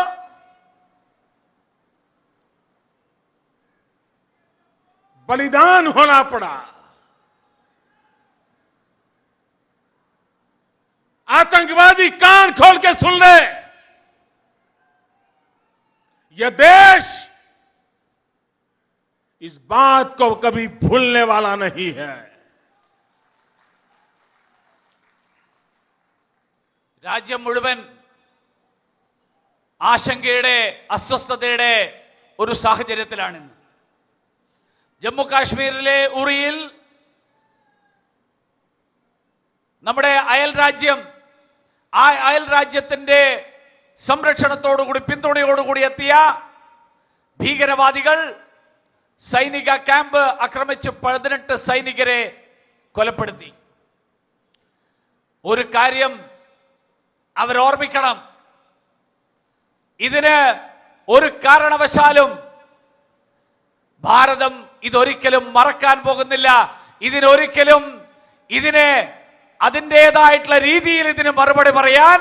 बलिदान होना पड़ा। आतंकवादी कान खोल के सुन ले, यह देश इस बात को कभी भूलने वाला नहीं है। രാജ്യം മുഴുവൻ ആശങ്കയുടെ അസ്വസ്ഥതയുടെ ഒരു സാഹചര്യത്തിലാണിന്ന്. ജമ്മു കാശ്മീരിലെ ഉറിയിൽ നമ്മുടെ അയൽ രാജ്യം, ആ അയൽ രാജ്യത്തിന്റെ സംരക്ഷണത്തോടുകൂടി പിന്തുണയോടുകൂടി എത്തിയ ഭീകരവാദികൾ സൈനിക ക്യാമ്പ് ആക്രമിച്ച് 18 സൈനികരെ കൊലപ്പെടുത്തി. ഒരു കാര്യം അവർ ഓർമ്മിക്കണം, ഇതിന് ഒരു കാരണവശാലും ഭാരതം ഇതൊരിക്കലും മറക്കാൻ പോകുന്നില്ല. ഇതിനെ അതിൻ്റെതായിട്ടുള്ള രീതിയിൽ ഇതിന് മറുപടി പറയാൻ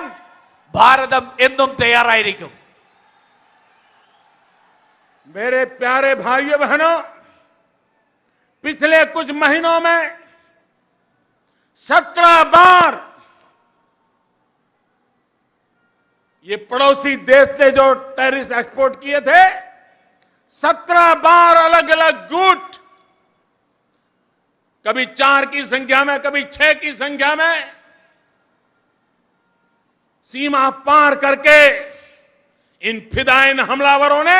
ഭാരതം എന്നും തയ്യാറായിരിക്കും. मेरे प्यारे भाइयों बहनों, पिछले कुछ महीनों में 17 बार ये पड़ोसी देश ने जो टेररिस्ट एक्सपोर्ट किए थे, 17 बार अलग अलग गुट, कभी 4 की संख्या में, कभी 6 की संख्या में सीमा पार करके इन फिदायिन हमलावरों ने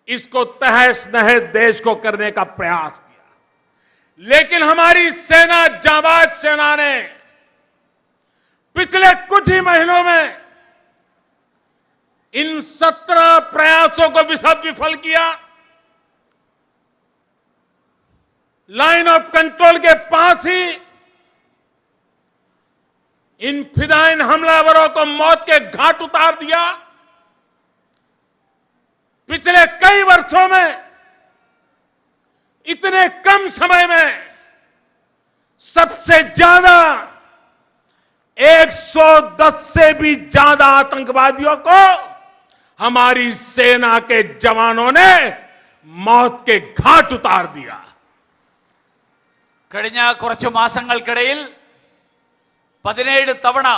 इसको तहस नहस देश को करने का प्रयास किया. लेकिन हमारी सेना, जाबाज सेना ने पिछले कुछ ही महीनों में इन 17 प्रयासों को विफल किया. लाइन ऑफ कंट्रोल के पास ही इन फिदायिन हमलावरों को मौत के घाट उतार दिया. पिछले कई वर्षों में इतने कम समय में सबसे ज्यादा 110 से भी ज्यादा आतंकवादियों को हमारी सेना के जवानों ने मौत के घाट उतार दिया. കഴിഞ്ഞ കുറച്ച് മാസങ്ങൾക്കിടയിൽ 17 തവണ,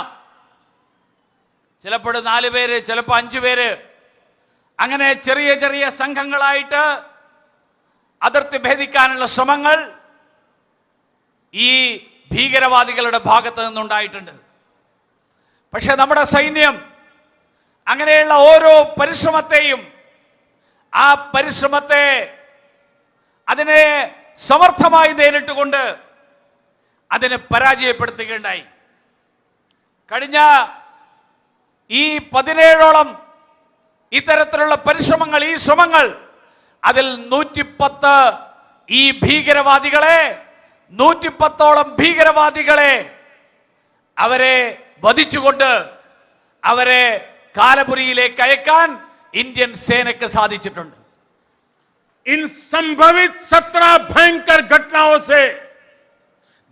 ചിലപ്പോൾ 4 പേര്, ചിലപ്പോൾ 5 പേര്, അങ്ങനെ ചെറിയ ചെറിയ സംഘങ്ങളായിട്ട് അതിർത്തി ഭേദിക്കാനുള്ള ശ്രമങ്ങൾ ഈ ഭീകരവാദികളുടെ ഭാഗത്ത് നിന്നുണ്ടായിട്ടുണ്ട്. പക്ഷെ നമ്മുടെ സൈന്യം അങ്ങനെയുള്ള ഓരോ പരിശ്രമത്തെയും, ആ പരിശ്രമത്തെ അതിനെ സമർത്ഥമായി നേരിട്ടുകൊണ്ട് അതിനെ പരാജയപ്പെടുത്തുകയുണ്ടായി. കഴിഞ്ഞ ഈ 17ഓളം ഇത്തരത്തിലുള്ള പരിശ്രമങ്ങൾ, ഈ ശ്രമങ്ങൾ, അതിൽ 110 ഈ ഭീകരവാദികളെ, 110ഓളം ഭീകരവാദികളെ അവരെ വധിച്ചുകൊണ്ട് അവരെ കാലപുരിയിലേക്ക് അയക്കാൻ ഇന്ത്യൻ സേനയ്ക്ക് സാധിച്ചിട്ടുണ്ട്. इन संभवित 17 भयंकर घटनाओं से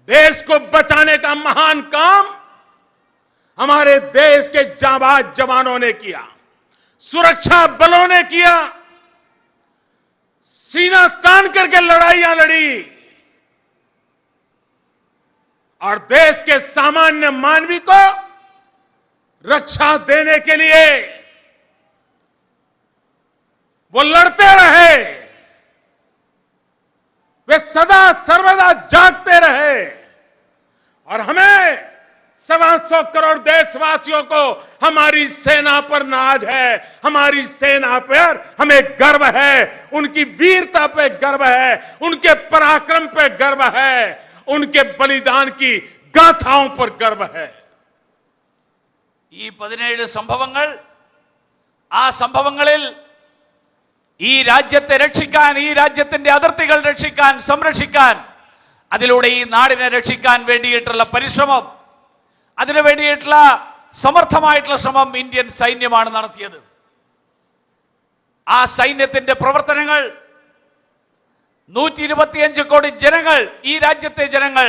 देश को बचाने का महान काम हमारे देश के जाबाज जवानों ने किया, सुरक्षा बलों ने किया. सीना तान करके लड़ाइयां लड़ी और देश के सामान्य मानवी को रक्षा देने के लिए वो लड़ते रहे. वे सदा सर्वदा जागते रहे और हमें 125 करोड़ देशवासियों को हमारी सेना पर नाज है, हमारी सेना पर हमें गर्व है, उनकी वीरता पे गर्व है, उनके पराक्रम पे गर्व है, उनके बलिदान की गाथाओं पर गर्व है. ഈ 17 സംഭവങ്ങൾ, ആ സംഭവങ്ങളിൽ ഈ രാജ്യത്തെ രക്ഷിക്കാൻ, ഈ രാജ്യത്തിന്റെ അതിർത്തികൾ രക്ഷിക്കാൻ, സംരക്ഷിക്കാൻ, അതിലൂടെ ഈ നാടിനെ രക്ഷിക്കാൻ വേണ്ടിയിട്ടുള്ള പരിശ്രമം, അതിനു വേണ്ടിയിട്ടുള്ള സമർത്ഥമായിട്ടുള്ള ശ്രമം ഇന്ത്യൻ സൈന്യമാണ് നടത്തിയത്. ആ സൈന്യത്തിന്റെ പ്രവർത്തനങ്ങൾ 125 കോടി ജനങ്ങൾ, ഈ രാജ്യത്തെ ജനങ്ങൾ,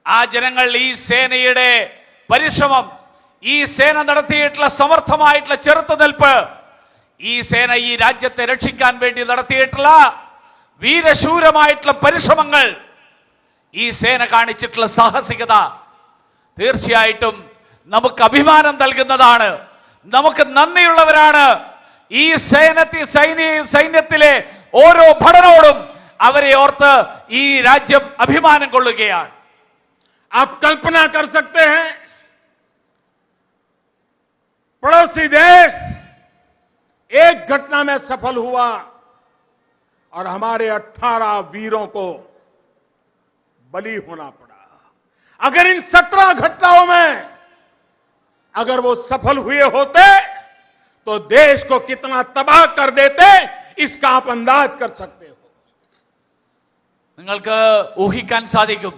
ആ ജനങ്ങൾ ഈ സേനയുടെ പരിശ്രമം, ഈ സേന നടത്തിയിട്ടുള്ള സമർത്ഥമായിട്ടുള്ള ചെറുത്തുനിൽപ്പ്, ഈ സേന ഈ രാജ്യത്തെ രക്ഷിക്കാൻ വേണ്ടി നടത്തിയിട്ടുള്ള വീരശൂരമായിട്ടുള്ള പരിശ്രമങ്ങൾ, ഈ സേന കാണിച്ചിട്ടുള്ള സാഹസികത തീർച്ചയായിട്ടും നമുക്ക് അഭിമാനം നൽകുന്നതാണ്. നമുക്ക് നന്ദിയുള്ളവരാണ്. ഈ സൈന്യത്തിലെ ഓരോ ഭടനോടും അവരെ ഓർത്ത് ഈ രാജ്യം അഭിമാനം കൊള്ളുകയാണ്. आप कल्पना कर सकते हैं पड़ोसी देश एक घटना में सफल हुआ और हमारे 18 वीरों को बलि होना पड़ा। अगर इन 17 घटनाओं में अगर वो सफल हुए होते तो देश को कितना तबाह कर देते, इसका आप अंदाज कर सकते हो। നിങ്ങൾക്ക് ഊഹിക്കാൻ സാധിക്കും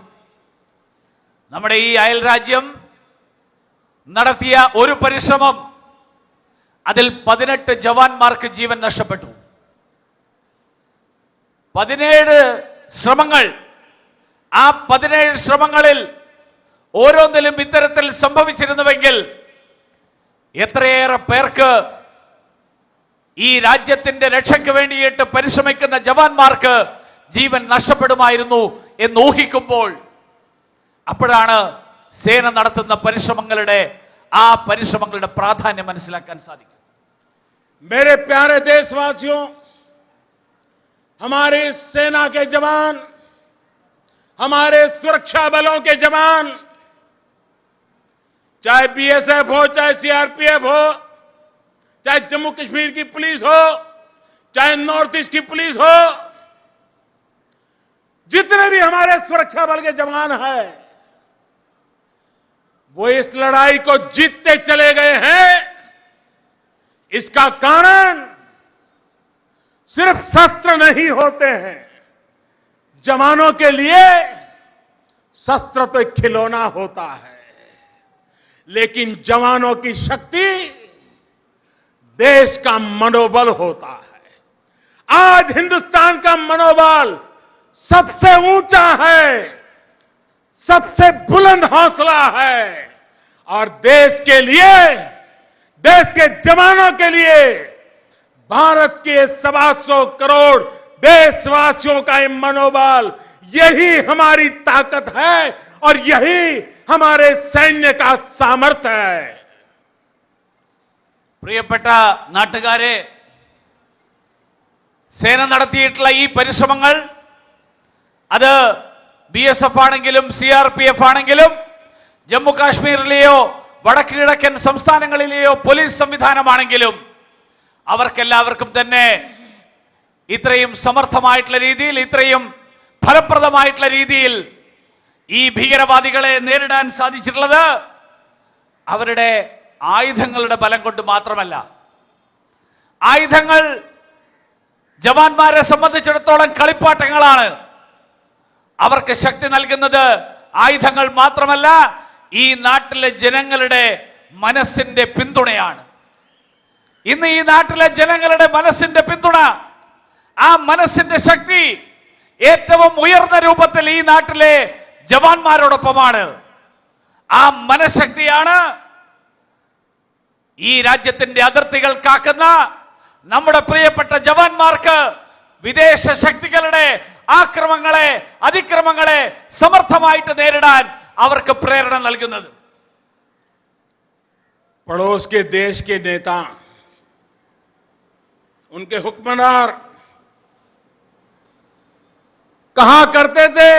നമ്മുടെ ഈ അയൽ രാജ്യം നടത്തിയ ഒരു പരിശ്രമം, അതിൽ 18 ജവാന്മാർക്ക് ജീവൻ നഷ്ടപ്പെട്ടു. 17 ശ്രമങ്ങൾ, ആ 17 ശ്രമങ്ങളിൽ ഓരോന്നിലും ഇത്തരത്തിൽ സംഭവിച്ചിരുന്നുവെങ്കിൽ എത്രയേറെ പേർക്ക് ഈ രാജ്യത്തിന്റെ രക്ഷയ്ക്ക് വേണ്ടിയിട്ട് പരിശ്രമിക്കുന്ന ജവാന്മാർക്ക് ജീവൻ നഷ്ടപ്പെടുമായിരുന്നു എന്ന് ഊഹിക്കുമ്പോൾ അപ്പോഴാണ് സേന നടത്തുന്ന പരിശ്രമങ്ങളുടെ പ്രാധാന്യം മനസ്സിലാക്കാൻ സാധിക്കും. मेरे प्यारे देशवासियों, हमारे सेना के जवान, हमारे सुरक्षा बलों के जवान, चाहे बीएसएफ हो, चाहे सीआरपीएफ हो, चाहे जम्मू कश्मीर की पुलिस हो, चाहे नॉर्थ ईस्ट की पुलिस हो, जितने भी हमारे सुरक्षा बल के जवान हैं, वो इस लड़ाई को जीतते चले गए हैं। इसका कारण सिर्फ शस्त्र नहीं होते हैं। जवानों के लिए शस्त्र तो एक खिलौना होता है, लेकिन जवानों की शक्ति देश का मनोबल होता है। आज हिंदुस्तान का मनोबल सबसे ऊंचा है, सबसे बुलंद हौसला है, और देश के लिए, देश के जवानों के लिए, भारत के 125 करोड़ देशवासियों का ये मनोबल, यही हमारी ताकत है और यही हमारे सैन्य का सामर्थ्य है। പ്രിയപ്പെട്ട നാട്ടുകാരെ, സേന നടത്തിയിട്ടുള്ള ഈ പരിശ്രമങ്ങൾ, അത് ബിഎസ്എഫ് ആണെങ്കിലും സിആർപിഎഫ് ആണെങ്കിലും ജമ്മു കാശ്മീരിലെയോ വടക്ക് കിഴക്കൻ സംസ്ഥാനങ്ങളിലെയോ പോലീസ് സംവിധാനമാണെങ്കിലും അവർക്കെല്ലാവർക്കും തന്നെ ഇത്രയും സമർത്ഥമായിട്ടുള്ള രീതിയിൽ, ഇത്രയും ഫലപ്രദമായിട്ടുള്ള രീതിയിൽ ഈ ഭീകരവാദികളെ നേരിടാൻ സാധിച്ചിട്ടുള്ളത് അവരുടെ ആയുധങ്ങളുടെ ബലം കൊണ്ട് മാത്രമല്ല. ആയുധങ്ങൾ ജവാന്മാരെ സംബന്ധിച്ചിടത്തോളം കളിപ്പാട്ടങ്ങളാണ്. അവർക്ക് ശക്തി നൽകുന്നത് ആയുധങ്ങൾ മാത്രമല്ല, ഈ നാട്ടിലെ ജനങ്ങളുടെ മനസ്സിന്റെ പിന്തുണയാണ്. ഇന്ന് ഈ നാട്ടിലെ ജനങ്ങളുടെ മനസ്സിന്റെ പിന്തുണ, ആ മനസ്സിന്റെ ശക്തി ഏറ്റവും ഉയർന്ന രൂപത്തിൽ ഈ നാട്ടിലെ ജവാന്മാരോടൊപ്പമാണ്. ആ മനഃശക്തിയാണ് ഈ രാജ്യത്തിന്റെ അതിർത്തികൾ കാക്കുന്ന നമ്മുടെ പ്രിയപ്പെട്ട ജവാന്മാർക്ക് വിദേശ ശക്തികളുടെ ആക്രമണങ്ങളെ, അതിക്രമങ്ങളെ സമർത്ഥമായിട്ട് നേരിടാൻ അവർക്ക് പ്രേരണ നൽകുന്നത്. पड़ोस के देश के नेता, उनके हुक्मरान कहा करते थे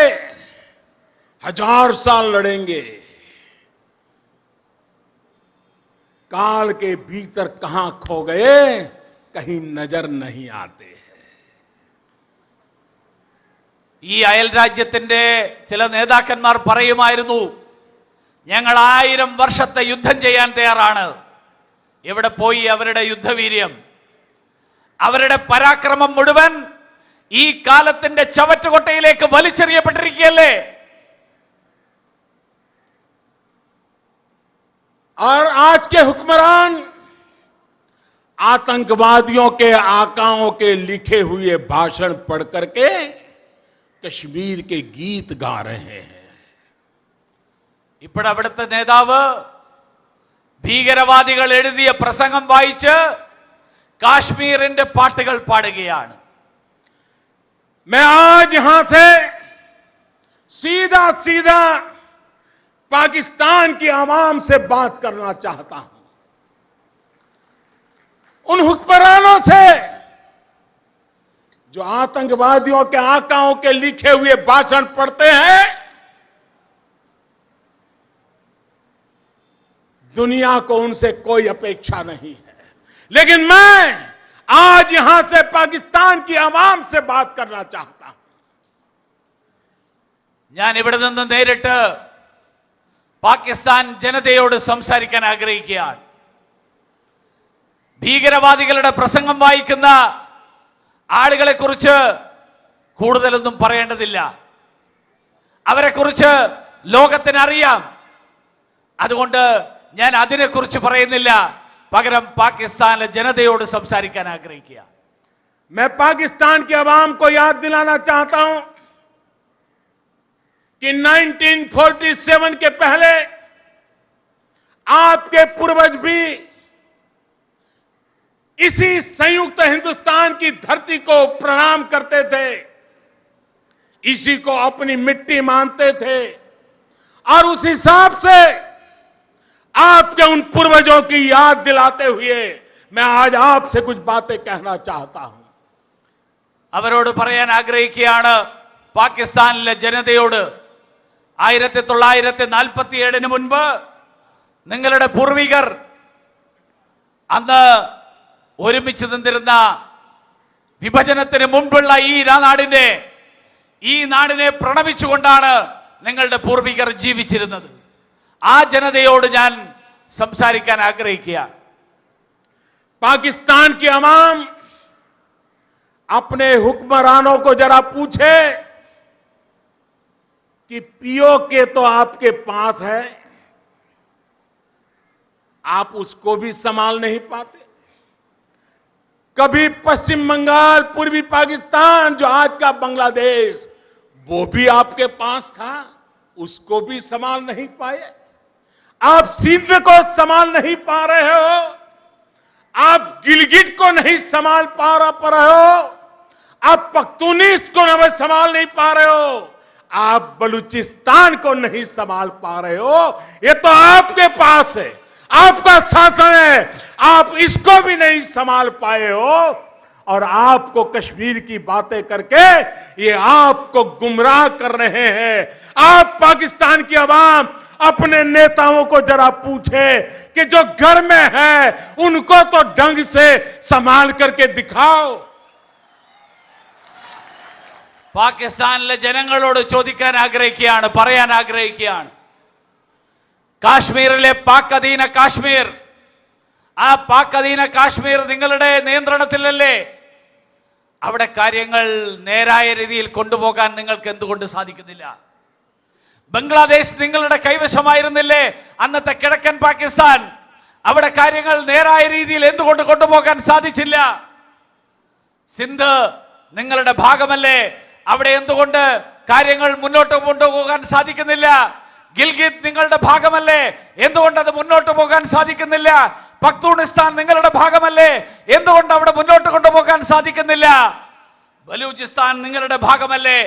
1000 साल लड़ेंगे, काल के भीतर कहां खो गए कहीं नजर नहीं आते। ഈ അയൽ രാജ്യത്തിന്റെ ചില നേതാക്കന്മാർ പറയുമായിരുന്നു, ഞങ്ങൾ 1000 വർഷത്തെ യുദ്ധം ചെയ്യാൻ തയ്യാറാണ്. എവിടെ പോയി അവരുടെ യുദ്ധവീര്യം? അവരുടെ പരാക്രമം മുഴുവൻ ഈ കാലത്തിന്റെ ചവറ്റുകൊട്ടയിലേക്ക് വലിച്ചെറിയപ്പെട്ടിരിക്കുകയല്ലേ? और आज के हुक्मरान आतंकवादियों के आकाओं के लिखे हुए भाषण पढ़ करके कश्मीर के गीत गा रहे हैं। ഇപ്പോൾ അവിടുത്തെ നേതാവ് ഭീകരവാദികൾ എഴുതിയ പ്രസംഗം വായിച്ച് കാശ്മീരിന്റെ പാട്ടുകൾ പാടുകയാണ്. मैं आज यहां से सीधा सीधा पाकिस्तान की आवाम से बात करना चाहता हूं, उन हुक्मरानों से जो आतंकवादियों के आकाओं के लिखे हुए भाषण पढ़ते हैं। दुनिया को उनसे कोई अपेक्षा नहीं है, लेकिन मैं आज यहां से पाकिस्तान की आवाम से बात करना चाहता हूं। ഞാൻ ഇവിടെ നിന്ന് നേരിട്ട് പാകിസ്ഥാൻ ജനതയോട് സംസാരിക്കാൻ ആഗ്രഹിക്കുകയാണ്. ഭീകരവാദികളുടെ പ്രസംഗം വായിക്കുന്ന ആളുകളെ കുറിച്ച് കൂടുതലൊന്നും പറയേണ്ടതില്ല. അവരെക്കുറിച്ച് ലോകത്തിന് അറിയാം. അതുകൊണ്ട് ഞാൻ അതിനെക്കുറിച്ച് പറയുന്നില്ല. പകരം പാകിസ്ഥാനിലെ ജനതയോട് സംസാരിക്കാൻ ആഗ്രഹിക്കുക. मैं पाकिस्तान की आवाम को याद दिलाना चाहता हूं कि 1947 के पहले आपके पूर्वज भी इसी संयुक्त हिंदुस्तान की धरती को प्रणाम करते थे, इसी को अपनी मिट्टी मानते थे, और उस हिसाब से आपके उन पूर्वजों की याद दिलाते हुए मैं आज आपसे कुछ बातें कहना चाहता हूं. അവരോട് പറയാൻ ആഗ്രഹിക്കുകയാണ്, പാകിസ്ഥാനിലെ ജനതയോട് 1947 മുൻപ് നിങ്ങളുടെ പൂർവികർ അന്ന് ഒരുമിച്ച് നിന്നിരുന്ന വിഭജനത്തിന് മുൻപുള്ള ഈ നാടിനെ പ്രണമിച്ചുകൊണ്ടാണ് നിങ്ങളുടെ പൂർവികർ ജീവിച്ചിരുന്നത്. ആ ജനതയോട് ഞാൻ സംസാരിക്കാൻ ആഗ്രഹിക്കുകയാണ്. पाकिस्तान की आवाम अपने हुक्मरानों को जरा पूछे कि पीओके तो आपके पास है, आप उसको भी संभाल नहीं पाते. कभी पश्चिम बंगाल, पूर्वी पाकिस्तान जो आज का बांग्लादेश, वो भी आपके पास था, उसको भी संभाल नहीं पाए. आप सिंध को संभाल नहीं पा रहे हो, आप गिलगिट को नहीं संभाल पा रहे हो, आप पख्तूनिस को नहीं संभाल नहीं पा रहे हो, आप बलूचिस्तान को नहीं संभाल पा रहे हो. ये तो आपके पास है, आपका शासन है, आप इसको भी नहीं संभाल पाए हो. और आपको कश्मीर की बातें करके ये आपको गुमराह कर रहे हैं. आप पाकिस्तान की आवाम अपने नेताओं को जरा पूछे कि जो घर में है उनको तो ढंग से संभाल करके दिखाओ. പാകിസ്ഥാനിലെ ജനങ്ങളോട് ചോദിക്കാൻ ആഗ്രഹിക്കുകയാണ്, പറയാൻ ആഗ്രഹിക്കുകയാണ്. കാശ്മീരിലെ പാക് അധീന കാശ്മീർ, ആ പാക് അധീന കാശ്മീർ നിങ്ങളുടെ നിയന്ത്രണത്തിലല്ലേ? അവിടെ കാര്യങ്ങൾ നേരായ രീതിയിൽ കൊണ്ടുപോകാൻ നിങ്ങൾക്ക് എന്തുകൊണ്ട് സാധിക്കുന്നില്ല? ബംഗ്ലാദേശ് നിങ്ങളുടെ കൈവശമായിരുന്നില്ലേ അന്നത്തെ കിഴക്കൻ പാകിസ്ഥാൻ? അവിടെ കാര്യങ്ങൾ നേരായ രീതിയിൽ എന്തുകൊണ്ട് കൊണ്ടുപോകാൻ സാധിച്ചില്ല? സിന്ധ് നിങ്ങളുടെ ഭാഗമല്ലേ? അവിടെ എന്തുകൊണ്ട് കാര്യങ്ങൾ മുന്നോട്ട് കൊണ്ടുപോകാൻ സാധിക്കുന്നില്ല? ഗിൽഗിത് നിങ്ങളുടെ ഭാഗമല്ലേ? എന്തുകൊണ്ട് അത് മുന്നോട്ട് പോകാൻ സാധിക്കുന്നില്ല? പഖ്തൂണിസ്ഥാൻ നിങ്ങളുടെ ഭാഗമല്ലേ? എന്തുകൊണ്ട് അവിടെ മുന്നോട്ട് കൊണ്ടുപോകാൻ സാധിക്കുന്നില്ല? ബലൂചിസ്ഥാൻ നിങ്ങളുടെ ഭാഗമല്ലേ?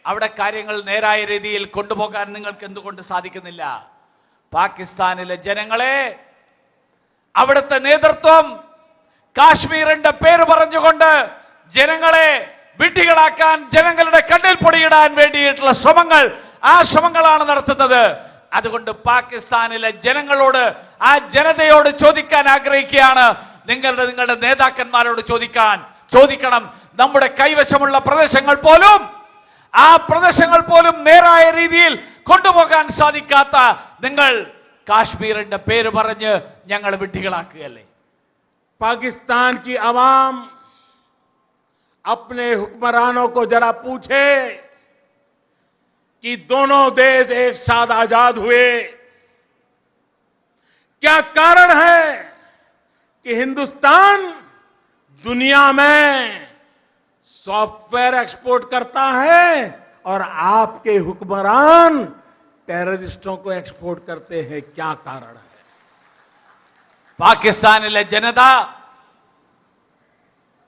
അവിടെ കാര്യങ്ങൾ നേരായ രീതിയിൽ കൊണ്ടുപോകാൻ നിങ്ങൾക്ക് എന്തുകൊണ്ട് സാധിക്കുന്നില്ല? പാകിസ്ഥാനിലെ ജനങ്ങളെ, അവിടുത്തെ നേതൃത്വം കാശ്മീരിന്റെ പേര് പറഞ്ഞുകൊണ്ട് ജനങ്ങളെ വിഡ്ഢികളാക്കാൻ, ജനങ്ങളുടെ കണ്ണിൽ പൊടിയിടാൻ വേണ്ടിയിട്ടുള്ള ആ ശ്രമങ്ങളാണ് നടത്തുന്നത്. അതുകൊണ്ട് പാകിസ്ഥാനിലെ ജനങ്ങളോട്, ആ ജനതയോട് ചോദിക്കാൻ ആഗ്രഹിക്കുകയാണ്. നിങ്ങളുടെ നേതാക്കന്മാരോട് ചോദിക്കണം, നമ്മുടെ കൈവശമുള്ള പ്രദേശങ്ങൾ പോലും നേരായ രീതിയിൽ കൊണ്ടുപോകാൻ സാധിക്കാത്ത നിങ്ങൾ കാശ്മീരിന്റെ പേര് പറഞ്ഞ് ഞങ്ങൾ വിഡ്ഢികളാക്കുകയല്ലേ? पाकिस्तान की आवाम अपने हुक्मरानों को जरा पूछे कि दोनों देश एक साथ आजाद हुए, क्या कारण है कि हिंदुस्तान दुनिया में सॉफ्टवेयर एक्सपोर्ट करता है और आपके हुक्मरान टेररिस्टों को एक्सपोर्ट करते हैं? क्या कारण है? പാകിസ്ഥാനിലെ ജനത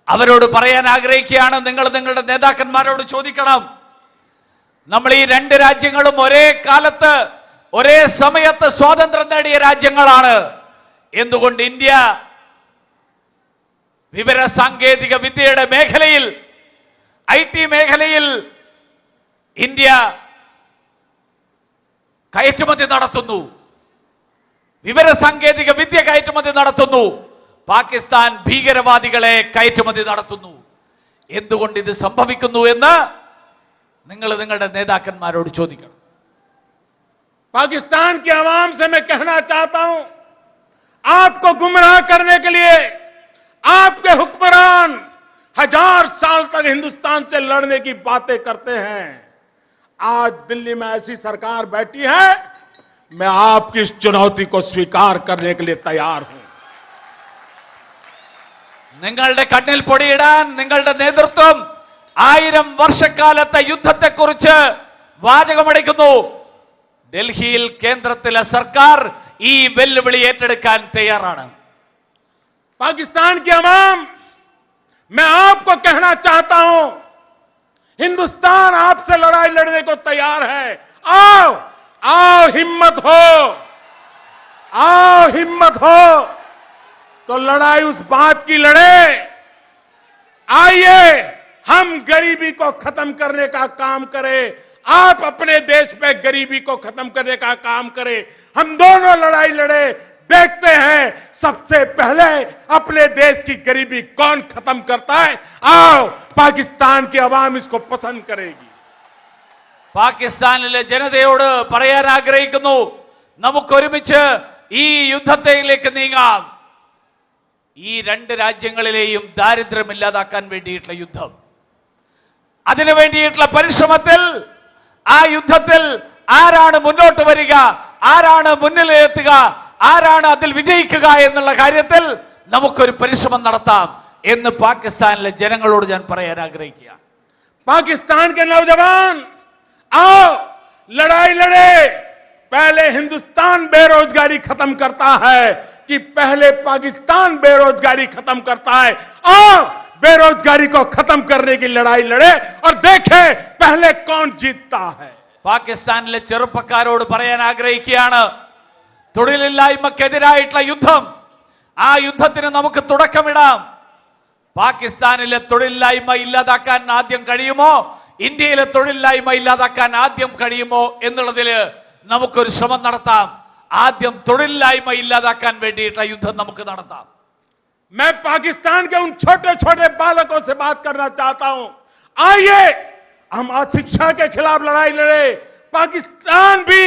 അവരോട് പറയാൻ ആഗ്രഹിക്കുകയാണ്, നിങ്ങളുടെ നേതാക്കന്മാരോട് ചോദിക്കണം. നമ്മൾ ഈ രണ്ട് രാജ്യങ്ങളും ഒരേ കാലത്ത് ഒരേ സമയത്ത് സ്വാതന്ത്ര്യം നേടിയ രാജ്യങ്ങളാണ്. എന്തുകൊണ്ട് ഇന്ത്യ വിവര സാങ്കേതിക വിദ്യയുടെ മേഖലയിൽ, IT മേഖലയിൽ ഇന്ത്യ കയറ്റുമതി നടത്തുന്നു? വിവരസാങ്കേതിക വിദ്യ കയറ്റുമതി നടത്തുന്നു, പാകിസ്ഥാൻ ഭീകരവാദികളെ കയറ്റുമതി നടത്തുന്നു. എന്തുകൊണ്ട് ഇത് സംഭവിക്കുന്നു എന്ന് നിങ്ങൾ നിങ്ങളുടെ നേതാക്കന്മാരോട് ചോദിക്കണം. पाकिस्तान की आवाम से मैं कहना चाहता हूं, आपको गुमराह करने के लिए आपके हुक्मरान 1000 साल तक हिंदुस्तान से लड़ने की बातें करते हैं. आज दिल्ली में ऐसी सरकार बैठी है, मैं आपकी इस चुनौती को स्वीकार करने के लिए तैयार हूं. നിങ്ങളുടെ കണ്ണിൽ പൊടിയിടാൻ നിങ്ങളുടെ നേതൃത്വം 1000 വർഷക്കാലത്തെ യുദ്ധത്തെക്കുറിച്ച് വാചകമടിക്കുന്നു. ഡൽഹിയിൽ കേന്ദ്രത്തിലെ സർക്കാർ ഈ വെല്ലുവിളി ഏറ്റെടുക്കാൻ തയ്യാറാണ്. पाकिस्तान की आवाम, मैं आपको कहना चाहता हूं, हिंदुस्तान आपसे लड़ाई लड़ने को तैयार है. आओ आओ, हिम्मत हो, आओ हिम्मत हो तो लड़ाई उस बात की लड़े. आइए हम गरीबी को खत्म करने का काम करें, आप अपने देश में गरीबी को खत्म करने का काम करें. हम दोनों लड़ाई लड़े, देखते हैं सबसे पहले अपने देश की गरीबी कौन खत्म करता है. आओ, पाकिस्तान की आवाम इसको पसंद करेगी. പാകിസ്ഥാനിലെ ജനതയോട് പറയാൻ ആഗ്രഹിക്കുന്നു, നമുക്കൊരുമിച്ച് ഈ യുദ്ധത്തിലേക്ക് നീങ്ങാം. ഈ രണ്ട് രാജ്യങ്ങളിലെയും ദാരിദ്ര്യം ഇല്ലാതാക്കാൻ വേണ്ടിയിട്ടുള്ള യുദ്ധം, അതിനു വേണ്ടിയിട്ടുള്ള പരിശ്രമത്തിൽ, ആ യുദ്ധത്തിൽ ആരാണ് മുന്നോട്ട് വരിക, ആരാണ് മുന്നിലെത്തുക, ആരാണ് അതിൽ വിജയിക്കുക എന്നുള്ള കാര്യത്തിൽ നമുക്കൊരു പരിശ്രമം നടത്താം എന്ന് പാകിസ്ഥാനിലെ ജനങ്ങളോട് ഞാൻ പറയാൻ ആഗ്രഹിക്കുക. पाकिस्तान के नौजवान, आओ लड़ाई लड़े. पहले हिंदुस्तान बेरोजगारी खत्म करता है कि पहले पाकिस्तान बेरोजगारी खत्म करता है. आओ बेरोजगारी को खत्म करने की लड़ाई लड़े और देखें पहले कौन जीतता है. പാകിസ്ഥാനിലെ ചെറുപ്പക്കാരോട് പറയാൻ ആഗ്രഹിക്കുകയാണ്, തൊഴിലില്ലായ്മക്കെതിരായിട്ടുള്ള യുദ്ധം, ആ യുദ്ധത്തിന് നമുക്ക് തുടക്കമിടാം. പാകിസ്ഥാനിലെ തൊഴിലില്ലായ്മ ഇല്ലാതാക്കാൻ ആദ്യം കഴിയുമോ, ഇന്ത്യയിലെ തൊഴിലില്ലായ്മ ഇല്ലാതാക്കാൻ ആദ്യം കഴിയുമോ എന്നുള്ളതിൽ നമുക്കൊരു ശ്രമം നടത്താം. ആദ്യം തൊഴിലില്ലായ്മ ഇല്ലാതാക്കാൻ വേണ്ടിയിട്ടുള്ള യുദ്ധം നമുക്ക് നടത്താം. मैं पाकिस्तान के उन छोटे छोटे बालकों से बात करना चाहता हूं, आइए हम अशिक्षा के खिलाफ लड़ाई लड़े. पाकिस्तान भी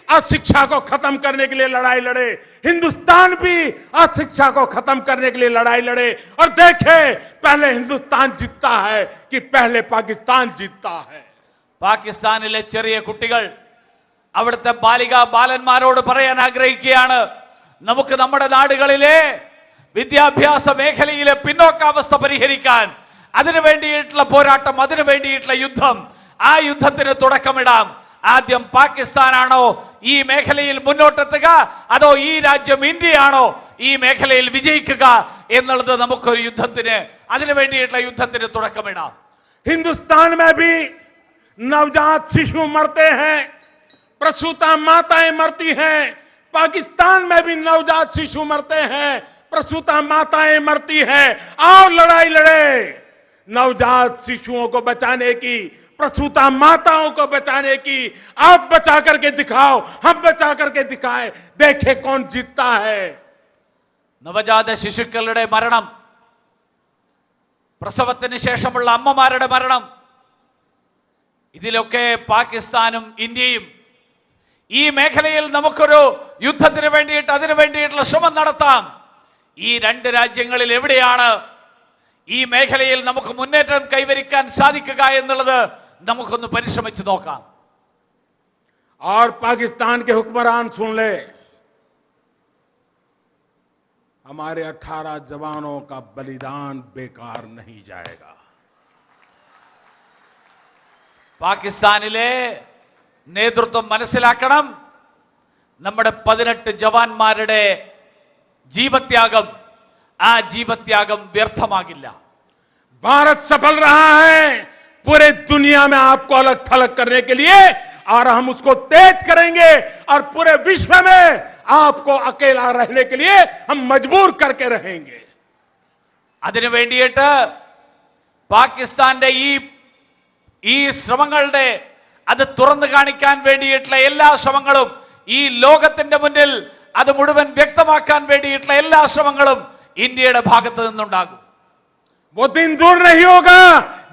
अशिक्षा को खत्म करने के लिए लड़ाई लड़े, हिंदुस्तान भी अशिक्षा को खत्म करने के लिए लड़ाई लड़े और देखे पहले हिंदुस्तान जीतता है कि पहले पाकिस्तान जीतता है. പാകിസ്ഥാനിലെ ചെറിയ കുട്ടികൾ, അവിടുത്തെ ബാലികാ ബാലന്മാരോട് പറയാൻ ആഗ്രഹിക്കുകയാണ്, നമുക്ക് നമ്മുടെ നാടുകളിലെ വിദ്യാഭ്യാസ മേഖലയിലെ പിന്നോക്കാവസ്ഥ പരിഹരിക്കാൻ, അതിനു വേണ്ടിയിട്ടുള്ള പോരാട്ടം, അതിനു വേണ്ടിയിട്ടുള്ള യുദ്ധം, ആ യുദ്ധത്തിന് തുടക്കമിടാം. ആദ്യം പാകിസ്ഥാനാണോ ഈ മേഖലയിൽ മുന്നോട്ടെത്തുക, അതോ ഈ രാജ്യം ഇന്ത്യയാണോ ഈ മേഖലയിൽ വിജയിക്കുക എന്നുള്ളത് നമുക്കൊരു യുദ്ധത്തിന്, അതിനു വേണ്ടിയിട്ടുള്ള യുദ്ധത്തിന് തുടക്കമിടാം. हिंदुस्तान में भी नवजात शिशु मरते हैं, प्रसूता माताएं मरती हैं. पाकिस्तान में भी नवजात शिशु मरते हैं, प्रसूता माताएं मरती हैं. आओ लड़ाई लड़े, नवजात शिशुओं को बचाने की, प्रसूता माताओं को बचाने की. आप बचा करके दिखाओ, हम बचा करके दिखाए, देखे कौन जीतता है. നവജാത ശിശുക്കളുടെ മരണം, പ്രസവത്തിന് ശേഷമുള്ള അമ്മമാരുടെ മരണം, ഇതിലൊക്കെ പാകിസ്ഥാനും ഇന്ത്യയും ഈ മേഖലയിൽ നമുക്കൊരു യുദ്ധത്തിന് വേണ്ടിയിട്ട്, അതിനു വേണ്ടിയിട്ടുള്ള ശ്രമം നടത്താം. ഈ രണ്ട് രാജ്യങ്ങളിൽ എവിടെയാണ് ഈ മേഖലയിൽ നമുക്ക് മുന്നേറ്റം കൈവരിക്കാൻ സാധിക്കുക എന്നുള്ളത് നമുക്കൊന്ന് പരിശ്രമിച്ചു നോക്കാം. और पाकिस्तान के हुक्मरान सुन ले, हमारे 18 जवानों का बलिदान बेकार नहीं जाएगा. പാകിസ്ഥാനിലെ നേതൃത്വം മനസ്സിലാക്കണം, നമ്മുടെ 18 ജവാന്മാരുടെ ജീവത്യാഗം, ആ ജീവത്യാഗം വ്യർത്ഥമാകില്ല. भारत सफल रहा है पूरे दुनिया में आपको अलग थलग करने के लिए, और हम उसको तेज करेंगे और पूरे विश्व में आपको अकेला रहने के लिए हम मजबूर करके रहेंगे. അതിനു വേണ്ടിയിട്ട് പാകിസ്ഥാന്റെ ഈ ശ്രമങ്ങളുടെ, അത് തുറന്നു കാണിക്കാൻ വേണ്ടിയിട്ടുള്ള എല്ലാ ശ്രമങ്ങളും ഈ ലോകത്തിന്റെ മുന്നിൽ അത് മുഴുവൻ വ്യക്തമാക്കാൻ വേണ്ടിയിട്ടുള്ള എല്ലാ ശ്രമങ്ങളും ഇന്ത്യയുടെ ഭാഗത്ത് നിന്നുണ്ടാകും. वो दिन दूर नहीं होगा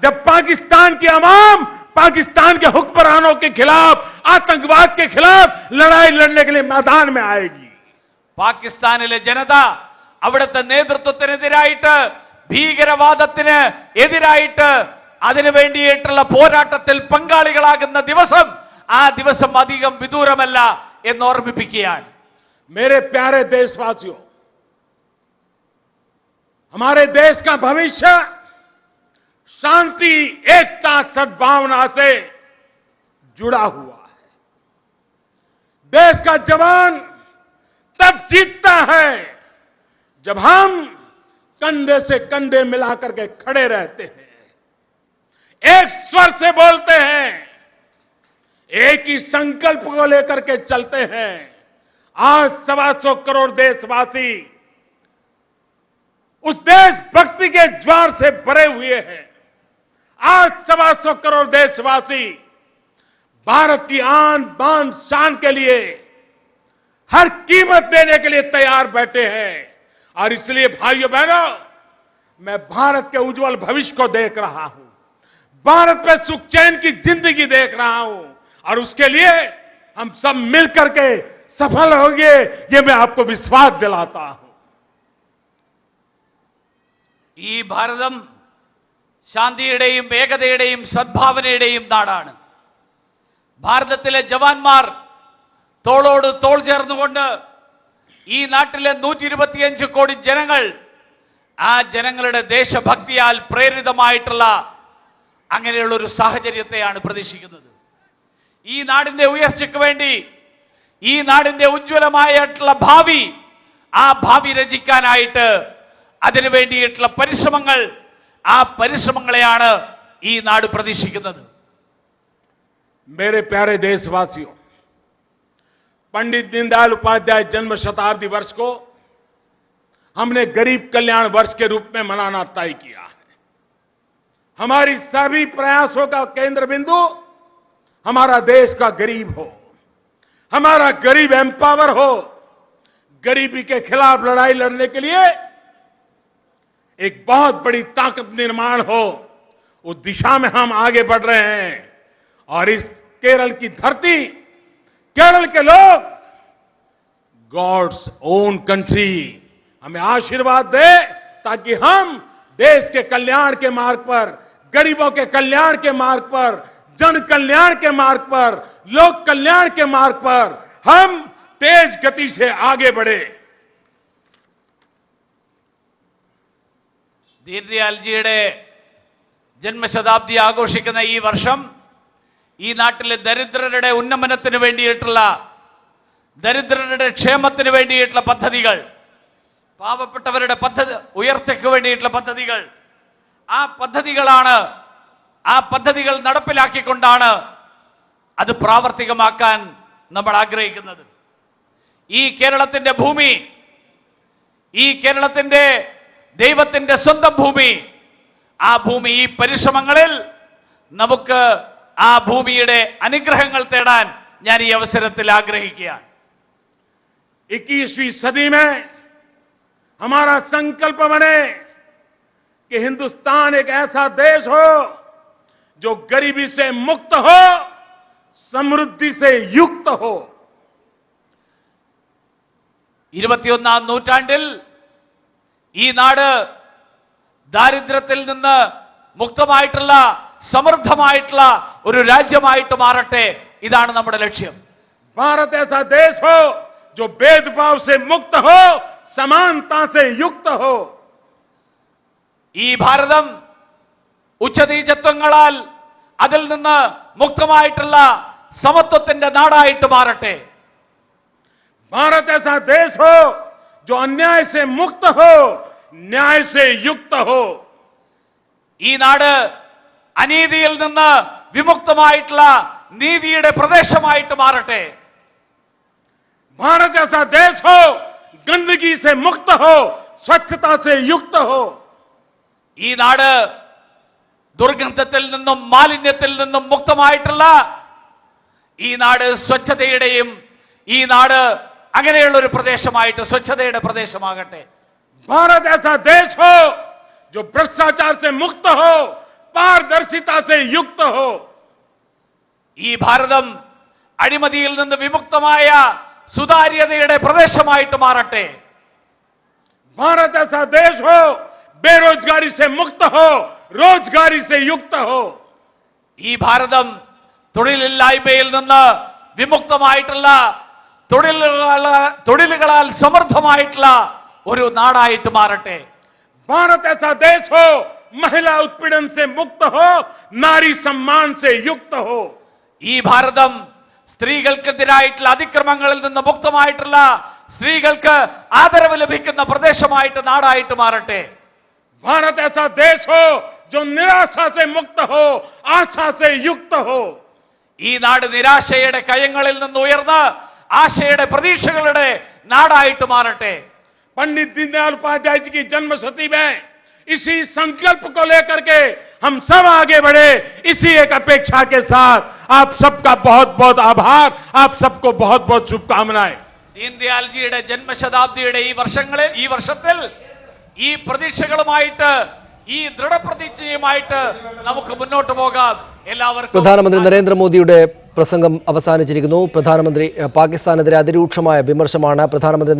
जब पाकिस्तान की अवाम पाकिस्तान के हुक्मरानों के खिलाफ, आतंकवाद के खिलाफ लड़ाई लड़ने के लिए मैदान में आएगी. പാകിസ്ഥാനിലെ ജനത അവിടുത്തെ നേതൃത്വത്തിനെതിരായിട്ട്, ഭീകരവാദത്തിന് എതിരായിട്ട് അതിനു വേണ്ടിയിട്ടുള്ള പോരാട്ടത്തിൽ പങ്കാളികളാകുന്ന ദിവസം, ആ ദിവസം അധികം വിദൂരമല്ല എന്ന് ഓർമ്മിപ്പിക്കുകയാണ്. मेरे प्यारे देशवासियों, हमारे देश का भविष्य शांति, एकता, सद्भावना से जुड़ा हुआ है. देश का जवान तब जीतता है जब हम कंधे से कंधे मिलाकर के खड़े रहते हैं, एक स्वर से बोलते हैं, एक ही संकल्प को लेकर के चलते हैं. आज 125 करोड़ देशवासी उस देशभक्ति के ज्वार से भरे हुए हैं. आज 125 करोड़ देशवासी भारत की आन बान शान के लिए हर कीमत देने के लिए तैयार बैठे हैं. और इसलिए भाइयों बहनों, मैं भारत के उज्जवल भविष्य को देख रहा हूं, भारत में सुख चैन की जिंदगी देख रहा हूं, और उसके लिए हम सब मिलकर के सफल होंगे, ये मैं आपको विश्वास दिलाता हूं. ഈ ഭാരതം ശാന്തിയുടെയും ഏകതയുടെയും സദ്ഭാവനയുടെയും നാടാണ്. ഭാരതത്തിലെ ജവാന്മാർ തോളോട് തോൾ ചേർന്നുകൊണ്ട് ഈ നാട്ടിലെ 125 കോടി ജനങ്ങൾ, ആ ജനങ്ങളുടെ ദേശഭക്തിയാൽ പ്രേരിതമായിട്ടുള്ള അങ്ങനെയുള്ള ഒരു സാഹചര്യത്തെയാണ് പ്രതീക്ഷിക്കുന്നത്. ഈ നാടിന്റെ ഉയർച്ചയ്ക്ക് വേണ്ടി, ഈ നാടിന്റെ ഉജ്ജ്വലമായിട്ടുള്ള ഭാവി, ആ ഭാവി രചിക്കാനായിട്ട് അതിനു വേണ്ടിയിട്ടുള്ള പരിശ്രമങ്ങൾ, ആ പരിശ്രമങ്ങളെയാണ് ഈ നാട് പ്രതീക്ഷിക്കുന്നത്. मेरे प्यारे देशवासियों, पंडित दीनदयाल उपाध्याय जन्म शताब्दी वर्ष को हमने गरीब कल्याण वर्ष के रूप में मनाना तय किया है. हमारी सभी प्रयासों का केंद्र बिंदु हमारा देश का गरीब हो, हमारा गरीब एम्पावर हो, गरीबी के खिलाफ लड़ाई लड़ने के लिए एक बहुत बड़ी ताकत निर्माण हो. उस दिशा में हम आगे बढ़ रहे हैं. और इस केरल की धरती, केरल के लोग, गॉड्स ओन कंट्री हमें आशीर्वाद दे, ताकि हम देश के कल्याण के मार्ग पर, गरीबों के कल्याण के मार्ग पर, जन कल्याण के मार्ग पर, लोक कल्याण के मार्ग पर हम तेज गति से आगे बढ़े. ദീൻദയാൽജിയുടെ ജന്മശതാബ്ദി ആഘോഷിക്കുന്ന ഈ വർഷം ഈ നാട്ടിലെ ദരിദ്രരുടെ ഉന്നമനത്തിന് വേണ്ടിയിട്ടുള്ള, ദരിദ്രരുടെ ക്ഷേമത്തിന് വേണ്ടിയിട്ടുള്ള പദ്ധതികൾ, പാവപ്പെട്ടവരുടെ ഉയർച്ചയ്ക്ക് വേണ്ടിയിട്ടുള്ള പദ്ധതികൾ, ആ പദ്ധതികൾ നടപ്പിലാക്കിക്കൊണ്ടാണ് അത് പ്രാവർത്തികമാക്കാൻ നമ്മൾ ആഗ്രഹിക്കുന്നത്. ഈ കേരളത്തിന്റെ ഭൂമി, ഈ കേരളത്തിന്റെ ദൈവത്തിന്റെ സ്വന്തം ഭൂമി, ആ ഭൂമി, ഈ പരിശ്രമങ്ങളിൽ നമുക്ക് ആ ഭൂമിയുടെ അനുഗ്രഹങ്ങൾ തേടാൻ ഞാൻ ഈ അവസരത്തിൽ ആഗ്രഹിക്കുകയാണ്. 21वीं सदी में हमारा संकल्प बने कि हिंदुस्तान एक ऐसा देश हो जो गरीबी से मुक्त हो, समृद्धि से युक्त हो. 21ാം നൂറ്റാണ്ടിൽ ഈ നാട് ദാരിദ്ര്യത്തിൽ നിന്ന് മുക്തമായിട്ടുള്ള, സമൃദ്ധമായിട്ടുള്ള ഒരു രാജ്യമായിട്ട് മാറട്ടെ. ഇതാണ് നമ്മുടെ ലക്ഷ്യം. भारत ऐसा देश हो जो भेदभाव से मुक्त हो, समानता से युक्त हो. ഈ ഭാരതം ഉച്ചനീചത്വങ്ങളാൽ അതിൽ നിന്ന് മുക്തമായിട്ടുള്ള സമത്വത്തിന്റെ നാടായിട്ട് മാറട്ടെ. भारत ऐसा देश हो जो अन्याय से मुक्त हो, न्याय से युक्त हो. ഈ നാട് അനീതിയിൽ നിന്ന് വിമുക്തമായിട്ടുള്ള നീതിയുടെ പ്രദേശമായിട്ട് മാറട്ടെ. भारत ऐसा देश हो गंदगी से मुक्त हो, स्वच्छता से युक्त हो. ഈ നാട് ദുർഗന്ധത്തിൽ നിന്നും മാലിന്യത്തിൽ നിന്നും മുക്തമായിട്ടുള്ള, ഈ നാട് സ്വച്ഛതയുടെയും, ഈ നാട് അങ്ങനെയുള്ള ഒരു പ്രദേശമായിട്ട് സ്വച്ഛതയുടെ പ്രദേശമാകട്ടെ. भारत ऐसा देश हो जो भ्रष्टाचार से मुक्त हो, पारदर्शिता से युक्त हो. ഈ ഭാരതം അഴിമതിയിൽ നിന്ന് വിമുക്തമായ സുതാര്യതയുടെ പ്രദേശമായിട്ട് മാറട്ടെ. भारत ऐसा देश हो बेरोजगारी से मुक्त हो, रोजगारी से युक्त हो. ഈ ഭാരതം തൊഴിലില്ലായ്മയിൽ നിന്ന് വിമുക്തമായിട്ടുള്ള തൊഴിലുകളാൽ സമൃദ്ധമായിട്ടുള്ള ഒരു നാടായിട്ട് മാറട്ടെ. भारत ऐसा देश हो महिला उत्पीड़न से मुक्त हो, नारी सम्मान से युक्त हो. ഈ ഭാരതം സ്ത്രീകൾക്കെതിരായിട്ടുള്ള അതിക്രമങ്ങളിൽ നിന്ന് മുക്തമായിട്ടുള്ള സ്ത്രീകൾക്ക് ആദരവ് ലഭിക്കുന്ന പ്രദേശമായിട്ട് നാടായിട്ട് മാറട്ടെ. भारत ऐसा देश हो जो निराशा से मुक्त हो, आशा से युक्त हो. ഈ നാട് നിരാശയുടെ കയങ്ങളിൽ നിന്ന് ഉയർന്ന് ആശയുടെ പ്രതീക്ഷകളുടെ നാടായിട്ട് മാറട്ടെ. पंडित दीनदयाल उपाध्याय जी की जन्म शती में इसी संकल्प को लेकर के हम सब आगे बढ़े. इसी एक अपेक्षा के साथ आप सबका बहुत बहुत आभार, आप सबको बहुत बहुत शुभकामनाएं. ദീൻദയാൽജിയുടെ ജന്മശതാബ്ദിയുടെ ഈ വർഷത്തിൽ ഈ പ്രതീക്ഷകളുമായിട്ട് ഈ ദൃഢപ്രതിജ്ഞയുമായിട്ട് നമുക്ക് മുന്നോട്ട് പോകാം. എല്ലാവർക്കും പ്രധാനമന്ത്രി നരേന്ദ്രമോദിയുടെ പ്രസംഗം അവസാനിച്ചിരിക്കുന്നു. പ്രധാനമന്ത്രി പാകിസ്ഥാനെതിരെ അതിരൂക്ഷമായ വിമർശമാണ് പ്രധാനമന്ത്രി